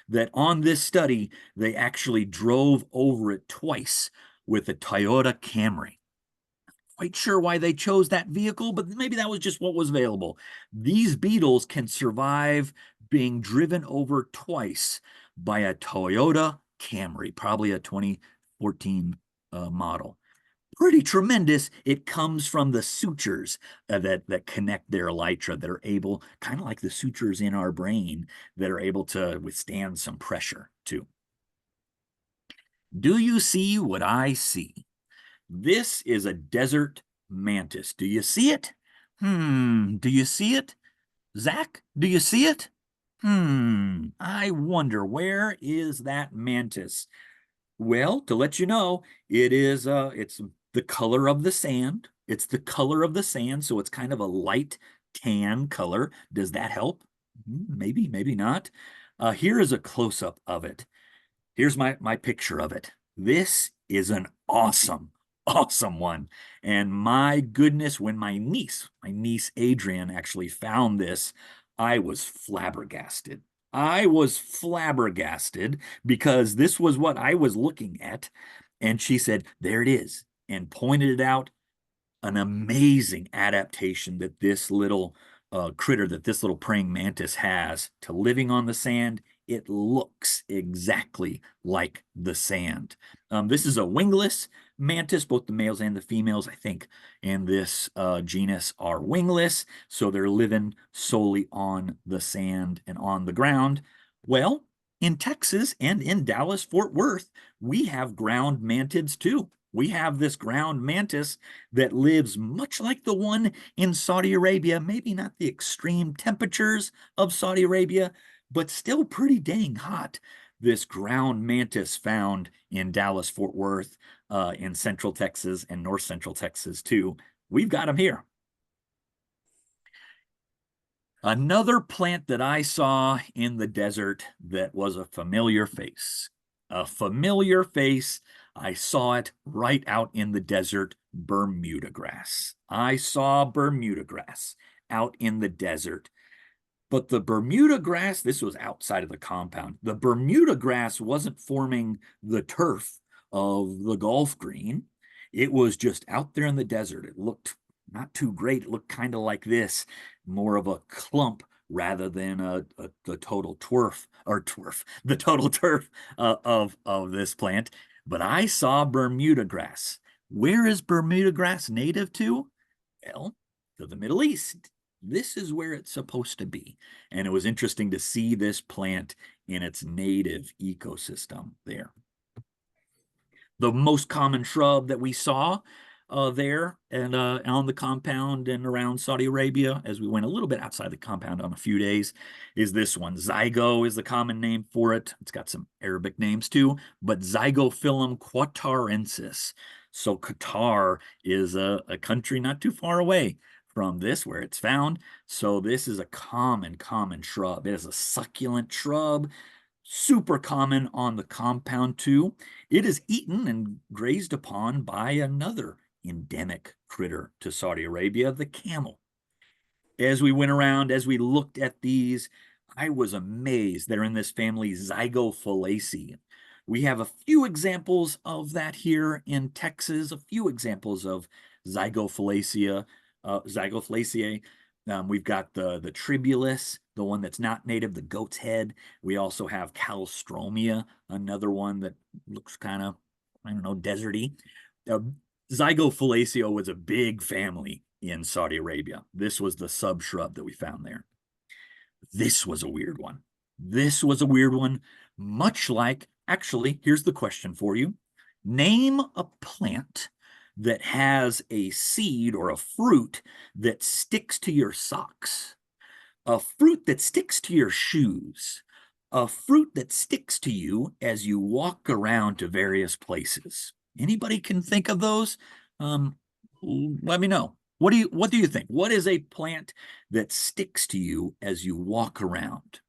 that on this study, they actually drove over it twice with a Toyota Camry. Quite sure why they chose that vehicle, but maybe that was just what was available. These beetles can survive being driven over twice by a Toyota Camry, probably a 2014 model. Pretty tremendous. It comes from the sutures that connect their elytra, that are able, kind of like the sutures in our brain, that are able to withstand some pressure too. Do you see what I see? This is a desert mantis. Do you see it? Do you see it? Zach, do you see it? I wonder, where is that mantis? Well, to let you know, it's the color of the sand. It's the color of the sand, so it's kind of a light tan color. Does that help? Maybe, maybe not. Here is a close-up of it. Here's my picture of it. This is an awesome one. And my goodness, when my niece Adrian actually found this, I was flabbergasted. Because this was what I was looking at. And she said, there it is, and pointed it out. An amazing adaptation that this little critter, that this little praying mantis has to living on the sand. It looks exactly like the sand. This is a wingless mantis. Both the males and the females, I think, in this genus are wingless. So they're living solely on the sand and on the ground. Well, in Texas and in Dallas-Fort Worth, we have ground mantids too. We have this ground mantis that lives much like the one in Saudi Arabia, maybe not the extreme temperatures of Saudi Arabia, but still pretty dang hot. This ground mantis found in Dallas-Fort Worth, in Central Texas and North Central Texas too. We've got them here. Another plant that I saw in the desert that was a familiar face. A familiar face. I saw it right out in the desert, Bermuda grass. I saw Bermuda grass out in the desert. But the Bermuda grass, this was outside of the compound. The Bermuda grass wasn't forming the turf of the golf green. It was just out there in the desert. It looked not too great. It looked kind of like this, more of a clump rather than the total the total turf of this plant. But I saw Bermuda grass. Where is Bermuda grass native to? Well, to the Middle East. This is where it's supposed to be. And it was interesting to see this plant in its native ecosystem there. The most common shrub that we saw there and on the compound and around Saudi Arabia, as we went a little bit outside the compound on a few days, is this one. Zygo is the common name for it. It's got some Arabic names too, but Zygophyllum quatarensis. So Qatar is a country not too far away from this where it's found. So this is a common shrub. It is a succulent shrub, super common on the compound too. It is eaten and grazed upon by another endemic critter to Saudi Arabia, the camel. As we went around, as we looked at these, I was amazed. They're in this family Zygophyllaceae. We have a few examples of that here in Texas, a few examples of Zygophyllaceae. We've got the tribulus, the one that's not native, the goat's head. We also have Calstromia, another one that looks kind of, I don't know, deserty. Zygophyllaceae was a big family in Saudi Arabia. This was the subshrub that we found there. This was a weird one. This was a weird one, much like, actually, here's the question for you. Name a plant that has a seed or a fruit that sticks to your socks, a fruit that sticks to your shoes, a fruit that sticks to you as you walk around to various places. Anybody can think of those? Let me know. What do you think? What is a plant that sticks to you as you walk around?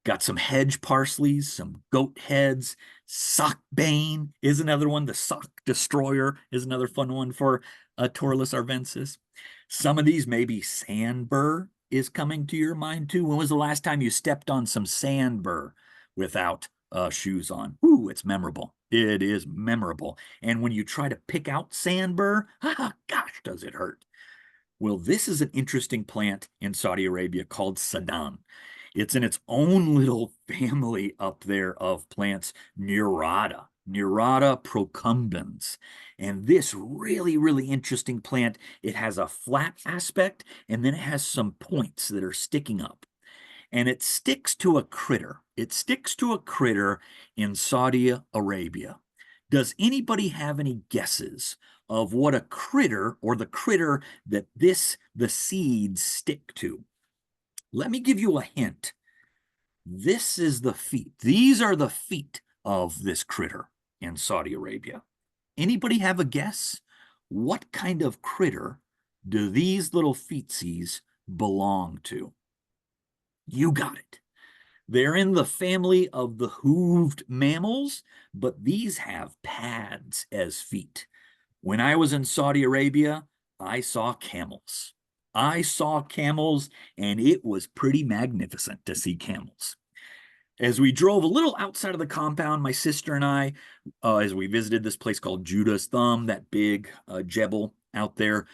Got some hedge parsleys, some goat heads, sock bane is another one. The sock destroyer is another fun one for Torulus arvensis. Some of these, maybe sand burr is coming to your mind too. When was the last time you stepped on some sand burr without shoes on? Ooh, it's memorable. It is memorable. And when you try to pick out sand burr, gosh, does it hurt. Well, this is an interesting plant in Saudi Arabia called sadan. It's in its own little family up there of plants, Murata procumbens. And this really, really interesting plant, it has a flat aspect and then it has some points that are sticking up. And it sticks to a critter. It sticks to a critter in Saudi Arabia. Does anybody have any guesses of what a critter or the critter that the seeds stick to? Let me give you a hint. This is the feet. These are the feet of this critter in Saudi Arabia. Anybody have a guess? What kind of critter do these little feetsies belong to? You got it. They're in the family of the hooved mammals, but these have pads as feet. When I was in Saudi Arabia, I saw camels. I saw camels, and it was pretty magnificent to see camels. As we drove a little outside of the compound, my sister and I, as we visited this place called Judah's Thumb, that big jebel out there,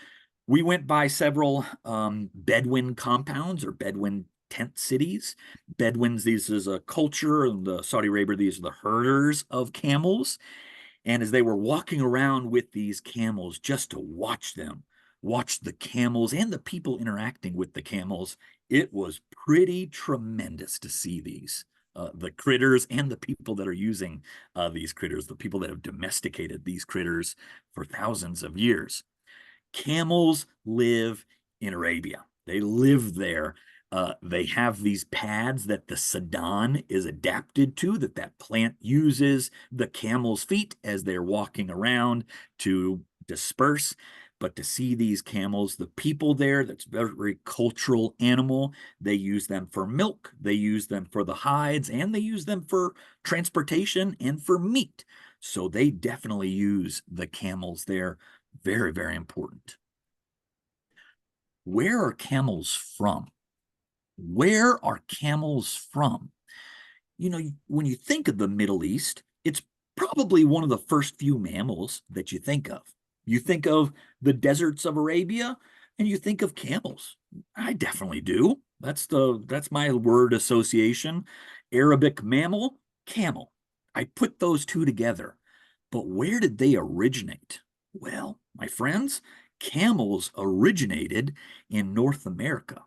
we went by several Bedouin compounds or Bedouin tent cities. Bedouins, this is a culture in the Saudi Arabia, these are the herders of camels. And as they were walking around with these camels, just to watch them, watch the camels and the people interacting with the camels, it was pretty tremendous to see these. The critters and the people that are using these critters, the people that have domesticated these critters for thousands of years. Camels live in Arabia. They live there. They have these pads that the sadan is adapted to, that plant uses the camel's feet as they're walking around to disperse. But to see these camels, the people there, that's a very, very cultural animal. They use them for milk, they use them for the hides, and they use them for transportation and for meat. So they definitely use the camels there. Very, very important. Where are camels from? Where are camels from? You know, when you think of the Middle East, it's probably one of the first few mammals that you think of. You think of the deserts of Arabia and you think of camels. I definitely do. That's my word association. Arabic mammal, camel. I put those two together. But where did they originate? Well, my friends, camels originated in North America.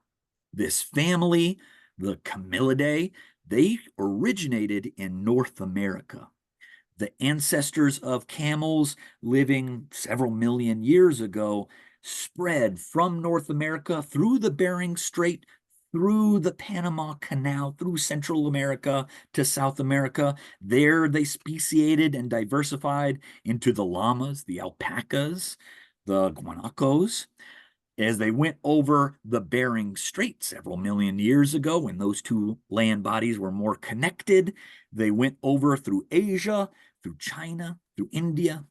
This family, the Camelidae, they originated in North America. The ancestors of camels living several million years ago spread from North America through the Bering Strait, through the Panama Canal, through Central America to South America. There they speciated and diversified into the llamas, the alpacas, the guanacos. As they went over the Bering Strait several million years ago, when those two land bodies were more connected, they went over through Asia, through China, through India.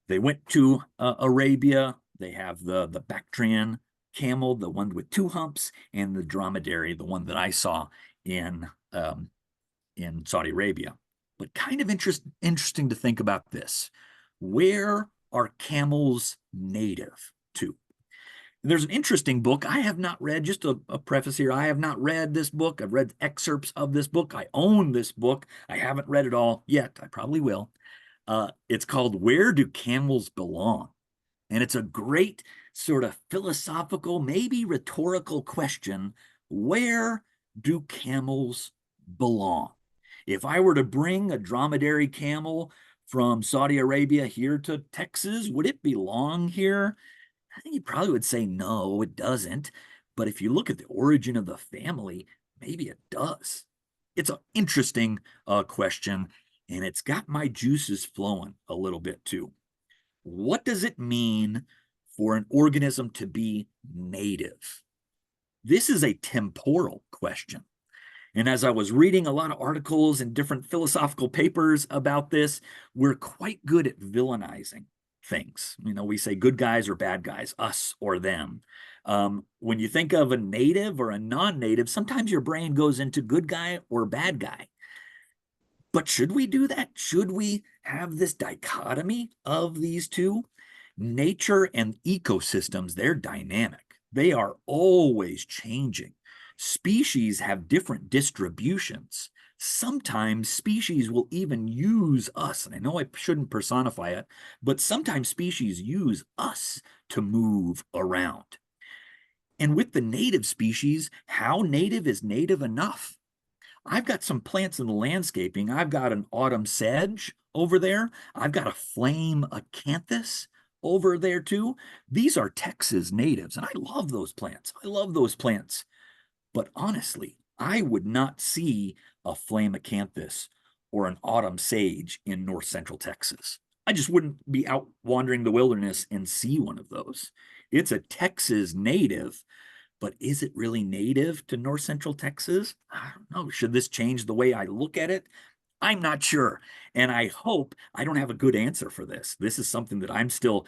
They went to Arabia. They have the Bactrian camel, the one with two humps, and the dromedary, the one that I saw in Saudi Arabia. But kind of interesting to think about this. Where are camels native to? There's an interesting book I have not read, just a preface here. I have not read this book. I've read excerpts of this book. I own this book. I haven't read it all yet. I probably will. It's called Where Do Camels Belong? And it's a great sort of philosophical, maybe rhetorical question. Where do camels belong? If I were to bring a dromedary camel from Saudi Arabia here to Texas, would it belong here? I think you probably would say no, it doesn't. But if you look at the origin of the family, maybe it does. It's an interesting question, and it's got my juices flowing a little bit too. What does it mean for an organism to be native? This is a temporal question. And as I was reading a lot of articles and different philosophical papers about this, we're quite good at villainizing things. You know, we say good guys or bad guys, us or them. When you think of a native or a non-native, sometimes your brain goes into good guy or bad guy. But should we do that? Should we have this dichotomy of these two? Nature and ecosystems, they're dynamic. They are always changing. Species have different distributions. Sometimes species will even use us, and I know I shouldn't personify it, but sometimes species use us to move around. And with the native species, how native is native enough? I've got some plants in the landscaping. I've got an autumn sedge over there. I've got a flame acanthus over there too. These are Texas natives, and I love those plants. I love those plants. But honestly, I would not see a flame acanthus or an autumn sage in north central Texas. I just wouldn't be out wandering the wilderness and see one of those. It's a Texas native, but is it really native to north central Texas? I don't know. Should this change the way I look at it? I'm not sure. And I hope I don't have a good answer for this. This is something that I'm still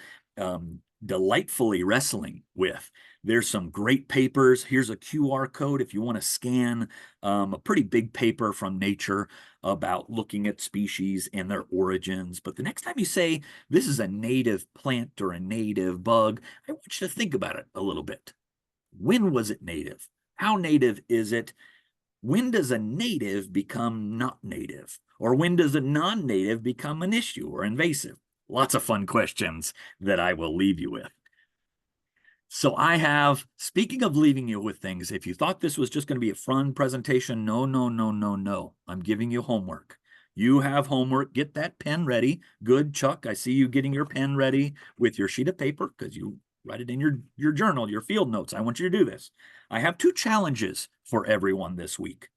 delightfully wrestling with. There's some great papers. Here's a QR code if you want to scan a pretty big paper from Nature about looking at species and their origins. But the next time you say this is a native plant or a native bug, I want you to think about it a little bit. When was it native? How native is it? When does a native become not native? Or when does a non-native become an issue or invasive? Lots of fun questions that I will leave you with. So I have, speaking of leaving you with things, if you thought this was just going to be a fun presentation, no, no, no, no, no. I'm giving you homework. You have homework. Get that pen ready. Good, Chuck. I see you getting your pen ready with your sheet of paper because you write it in your journal, your field notes. I want you to do this. I have 2 challenges for everyone this week.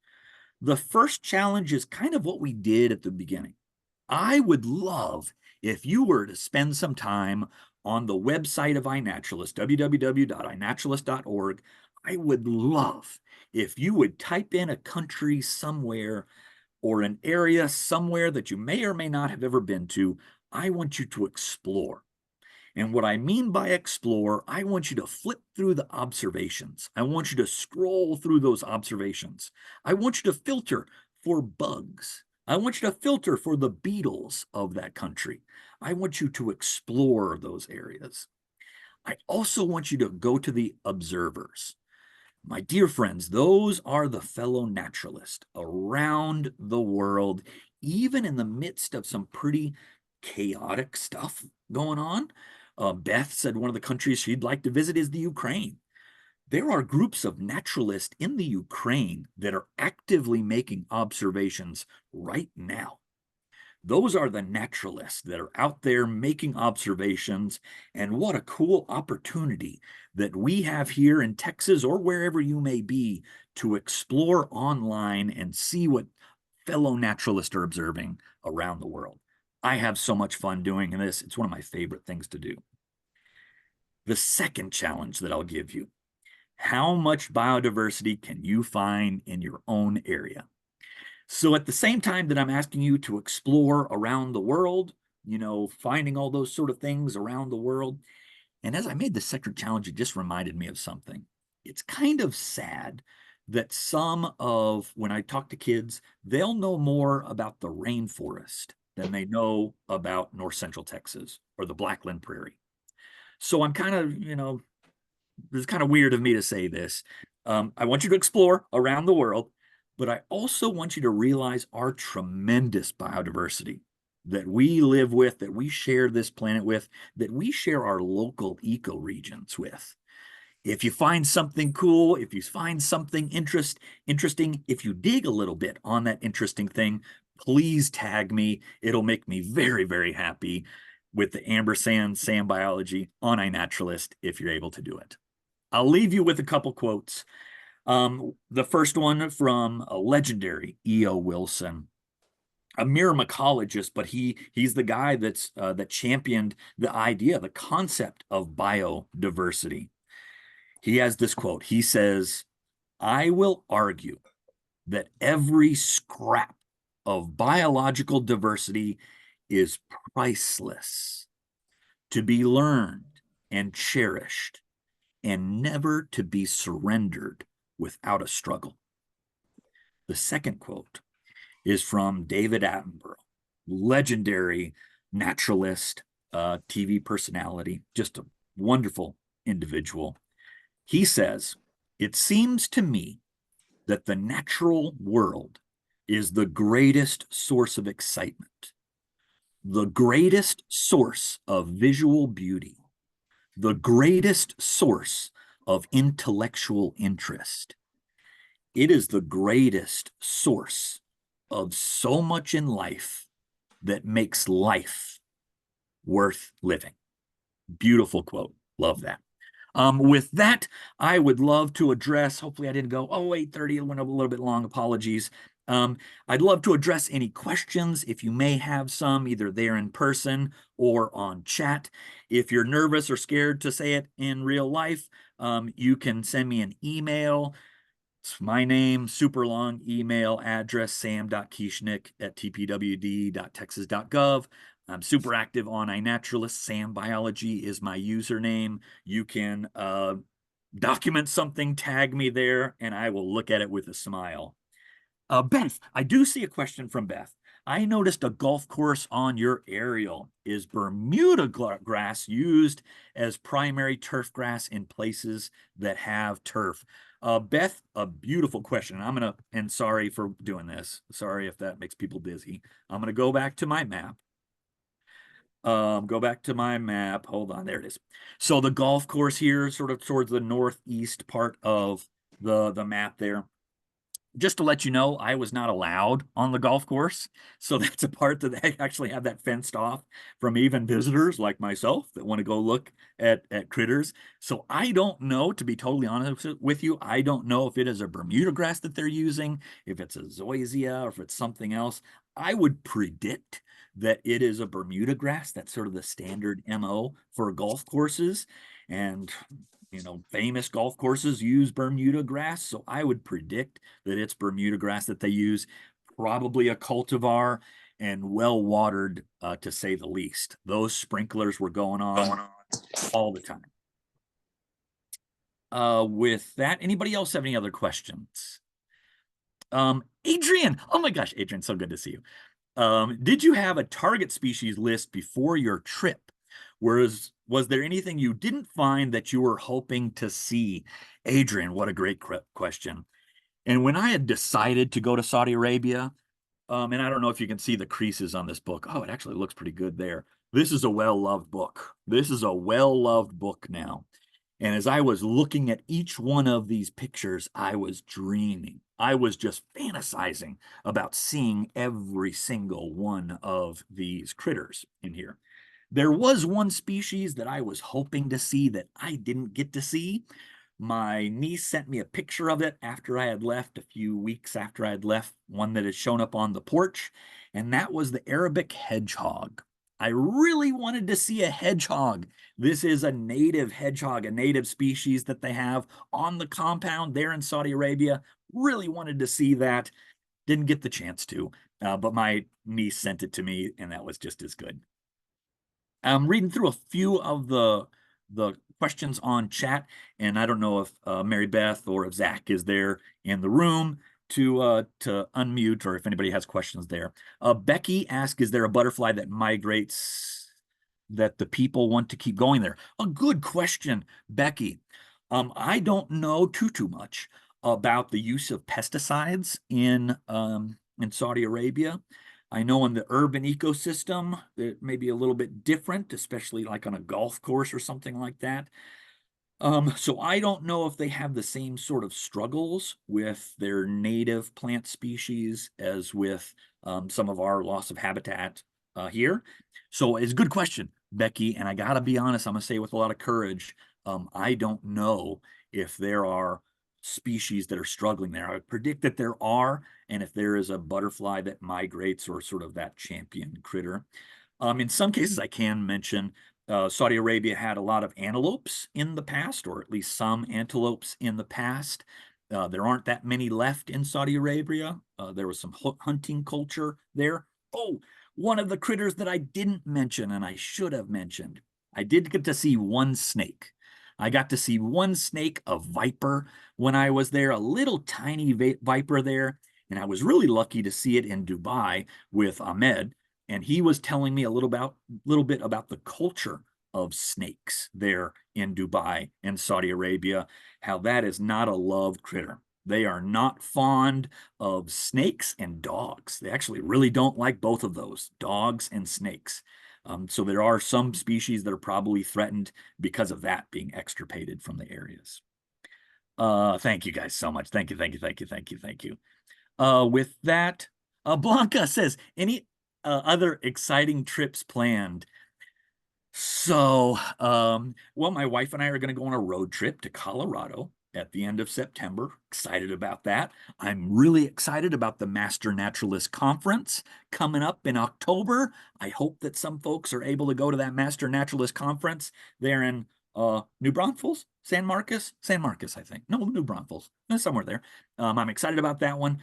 The first challenge is kind of what we did at the beginning. I would love if you were to spend some time on the website of iNaturalist, www.inaturalist.org. I would love if you would type in a country somewhere or an area somewhere that you may or may not have ever been to. I want you to explore. And what I mean by explore, I want you to flip through the observations. I want you to scroll through those observations. I want you to filter for bugs. I want you to filter for the beetles of that country. I want you to explore those areas. I also want you to go to the observers. My dear friends, those are the fellow naturalists around the world, even in the midst of some pretty chaotic stuff going on. Beth said one of the countries she'd like to visit is the Ukraine. There are groups of naturalists in the Ukraine that are actively making observations right now. Those are the naturalists that are out there making observations, and what a cool opportunity that we have here in Texas or wherever you may be to explore online and see what fellow naturalists are observing around the world. I have so much fun doing this. It's one of my favorite things to do. The second challenge that I'll give you, how much biodiversity can you find in your own area? So at the same time that I'm asking you to explore around the world, you know, finding all those sort of things around the world. And as I made the second challenge, it just reminded me of something. It's kind of sad that when I talk to kids, they'll know more about the rainforest than they know about north central Texas or the Blackland Prairie. So I'm kind of, this is kind of weird of me to say this. I want you to explore around the world, but I also want you to realize our tremendous biodiversity. that we live with, that we share this planet with, that we share our local ecoregions with. If you find something cool, if you find something interesting, if you dig a little bit on that interesting thing, please tag me. It'll make me very, very happy with the ampersand Sam Biology on iNaturalist if you're able to do it. I'll leave you with a couple quotes. The first one from a legendary E.O. Wilson, a myrmecologist, but he's the guy that championed the idea, the concept of biodiversity. He has this quote. He says, "I will argue that every scrap of biological diversity is priceless, to be learned and cherished, and never to be surrendered without a struggle." The second quote is from David Attenborough, legendary naturalist, TV personality, just a wonderful individual. He says, "It seems to me that the natural world is the greatest source of excitement, the greatest source of visual beauty, the greatest source of intellectual interest. It is the greatest source of so much in life that makes life worth living." Beautiful quote. Love that. With that, I would love to address, hopefully I didn't go, 8:30, it went a little bit long, apologies. I'd love to address any questions if you may have some, either there in person or on chat. If you're nervous or scared to say it in real life, you can send me an email. It's my name, super long email address, sam.kieschnick@tpwd.texas.gov. I'm super active on iNaturalist. Sam Biology is my username. You can document something, tag me there, and I will look at it with a smile. Beth, I do see a question from Beth. "I noticed a golf course on your aerial. Is Bermuda grass used as primary turf grass in places that have turf?" Beth, a beautiful question. And sorry for doing this. Sorry if that makes people dizzy. I'm gonna go back to my map. Hold on, there it is. So the golf course here, sort of towards the northeast part of the map there. Just to let you know, I was not allowed on the golf course. So that's a part that they actually have that fenced off from even visitors like myself that want to go look at critters. So I don't know, to be totally honest with you, I don't know if it is a Bermuda grass that they're using, if it's a zoysia, or if it's something else. I would predict that it is a Bermuda grass. That's sort of the standard MO for golf courses. And famous golf courses use Bermuda grass. So I would predict that it's Bermuda grass that they use, probably a cultivar and well watered, to say the least. Those sprinklers were going on all the time. With that, anybody else have any other questions? Adrian, oh my gosh, Adrian, so good to see you. Did you have a target species list before your trip? Was there anything you didn't find that you were hoping to see? Adrian, what a great question. And when I had decided to go to Saudi Arabia, and I don't know if you can see the creases on this book. Oh, it actually looks pretty good there. This is a well-loved book. This is a well-loved book now. And as I was looking at each one of these pictures, I was dreaming. I was just fantasizing about seeing every single one of these critters in here. There was one species that I was hoping to see that I didn't get to see. My niece sent me a picture of it after I had left, a few weeks after I had left, one that had shown up on the porch, and that was the Arabic hedgehog. I really wanted to see a hedgehog. This is a native hedgehog, a native species that they have on the compound there in Saudi Arabia. Really wanted to see that. Didn't get the chance to, but my niece sent it to me, and that was just as good. I'm reading through a few of the questions on chat, and I don't know if Mary Beth or if Zach is there in the room to unmute, or if anybody has questions there. Becky asked, "Is there a butterfly that migrates that the people want to keep going there?" A good question, Becky. I don't know too much about the use of pesticides in Saudi Arabia. I know in the urban ecosystem, it may be a little bit different, especially like on a golf course or something like that. So I don't know if they have the same sort of struggles with their native plant species as with some of our loss of habitat here. So it's a good question, Becky, and I gotta be honest, I'm gonna say with a lot of courage, I don't know if there are species that are struggling there. I would predict that there are, and if there is a butterfly that migrates or sort of that champion critter. In some cases, I can mention Saudi Arabia had a lot of antelopes in the past, or at least some antelopes in the past. There aren't that many left in Saudi Arabia. There was some hunting culture there. Oh, one of the critters that I didn't mention and I should have mentioned, I did get to see one snake. I got to see one snake, a viper, when I was there, a little tiny viper there. And I was really lucky to see it in Dubai with Ahmed. And he was telling me a little bit about the culture of snakes there in Dubai and Saudi Arabia, how that is not a loved critter. They are not fond of snakes and dogs. They actually really don't like both of those, dogs and snakes. So there are some species that are probably threatened because of that being extirpated from the areas. Thank you guys so much. Thank you, thank you, thank you, thank you, thank you. With that, Blanca says, any other exciting trips planned? So, well, my wife and I are going to go on a road trip to Colorado at the end of September. Excited about that. I'm really excited about the Master Naturalist Conference coming up in October. I hope that some folks are able to go to that Master Naturalist Conference there in New Braunfels, San Marcos, I think. No, New Braunfels, somewhere there. I'm excited about that one.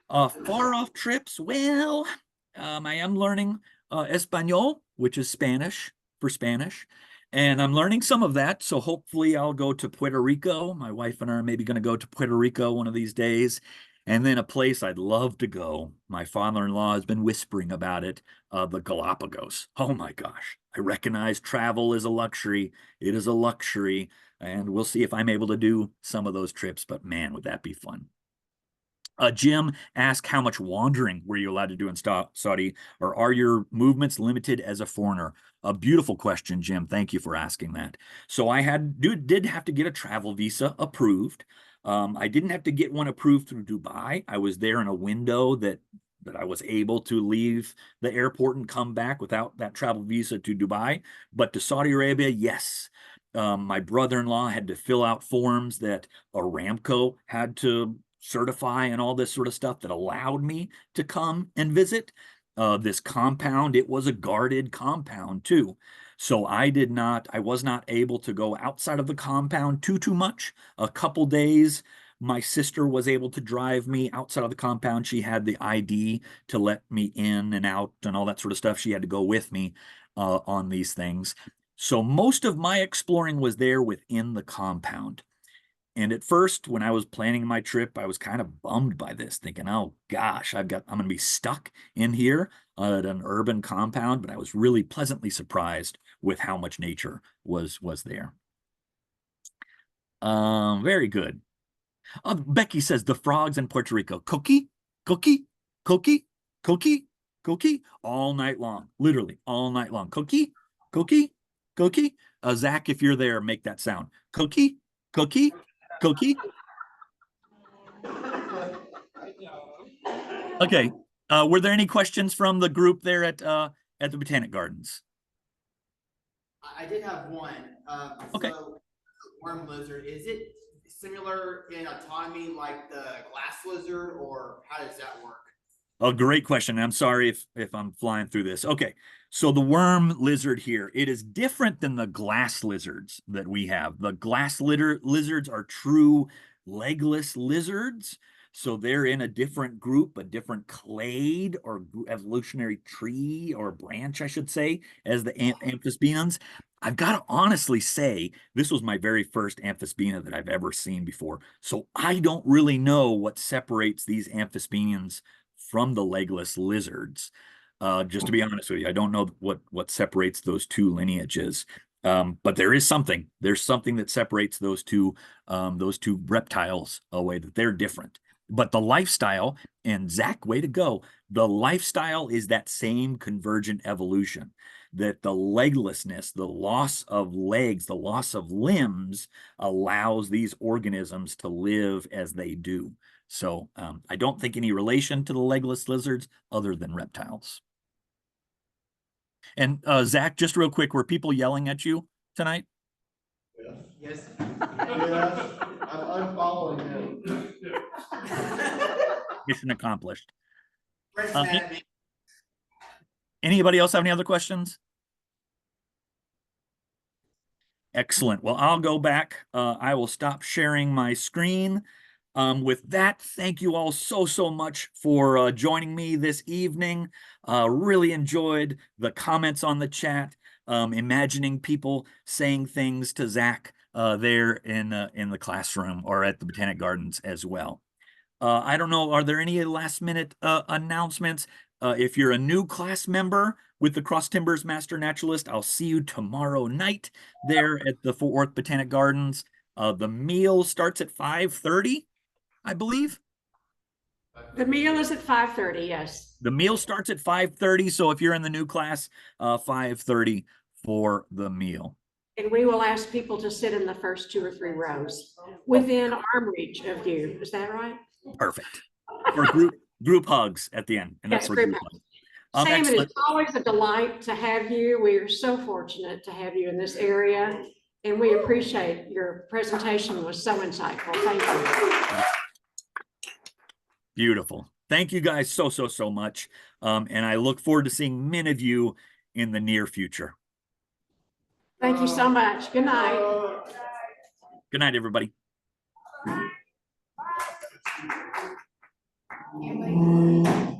Far off trips, well, I am learning Espanol, which is Spanish for Spanish, and I'm learning some of that. So hopefully I'll go to Puerto Rico. My wife and I are maybe going to go to Puerto Rico one of these days. And then a place I'd love to go, my father-in-law has been whispering about it, the Galapagos. Oh my gosh, I recognize travel is a luxury. It is a luxury, and we'll see if I'm able to do some of those trips, but man, would that be fun. Jim asked, how much wandering were you allowed to do in Saudi, or are your movements limited as a foreigner? A beautiful question, Jim. Thank you for asking that. So I did have to get a travel visa approved. I didn't have to get one approved through Dubai. I was there in a window that I was able to leave the airport and come back without that travel visa to Dubai. But to Saudi Arabia, yes. My brother-in-law had to fill out forms that Aramco had to certify and all this sort of stuff that allowed me to come and visit this compound. It was a guarded compound too. So I was not able to go outside of the compound too much. A couple days, my sister was able to drive me outside of the compound. She had the ID to let me in and out and all that sort of stuff. She had to go with me on these things. So most of my exploring was there within the compound. And at first, when I was planning my trip, I was kind of bummed by this, thinking, oh gosh, I'm going to be stuck in here at an urban compound. But I was really pleasantly surprised with how much nature was there. Very good. Becky says the frogs in Puerto Rico, cookie, all night long, literally all night long. Cookie. Zach, if you're there, make that sound. Cookie. Okay. Were there any questions from the group there at the Botanic Gardens? I did have one. Okay. So worm lizard, is it similar in autonomy like the glass lizard, or how does that work? A great question. I'm sorry if I'm flying through this. Okay, so the worm lizard here, it is different than the glass lizards that we have. The glass lizards are true legless lizards. So they're in a different group, a different clade or evolutionary tree or branch, I should say, as the amphisbaenas. I've got to honestly say, this was my very first amphisbaena that I've ever seen before. So I don't really know what separates these amphisbaenas from the legless lizards. Just to be honest with you, I don't know what separates those two lineages. But there's something that separates those two reptiles away, that they're different. But the lifestyle, and Zach, way to go. The lifestyle is that same convergent evolution, that the leglessness, the loss of legs, the loss of limbs allows these organisms to live as they do. So I don't think any relation to the legless lizards other than reptiles. And Zach, just real quick, were people yelling at you tonight? Yes. Yes, I'm following him. Mission accomplished. Brent's mad at me. Anybody else have any other questions? Excellent. Well, I'll go back. I will stop sharing my screen. With that, thank you all so much for joining me this evening. Really enjoyed the comments on the chat, imagining people saying things to Zach there in the classroom or at the Botanic Gardens as well. I don't know, are there any last minute announcements? If you're a new class member with the Cross Timbers Master Naturalist, I'll see you tomorrow night there at the Fort Worth Botanic Gardens. The meal starts at 5:30, I believe. The meal is at 5:30, yes. The meal starts at 5:30, so if you're in the new class, 5:30 for the meal. And we will ask people to sit in the first 2 or 3 rows within arm reach of you. Is that right? Perfect. For group hugs at the end. And Yes, that's for group group hugs. hugs. Sam, it Excellent. is always a delight to have you. We are so fortunate to have you in this area, and we appreciate your presentation was so insightful. Thank you. Beautiful. Thank you guys so much. And I look forward to seeing many of you in the near future. Thank you so much. Good night. Good night, everybody. Can't wait.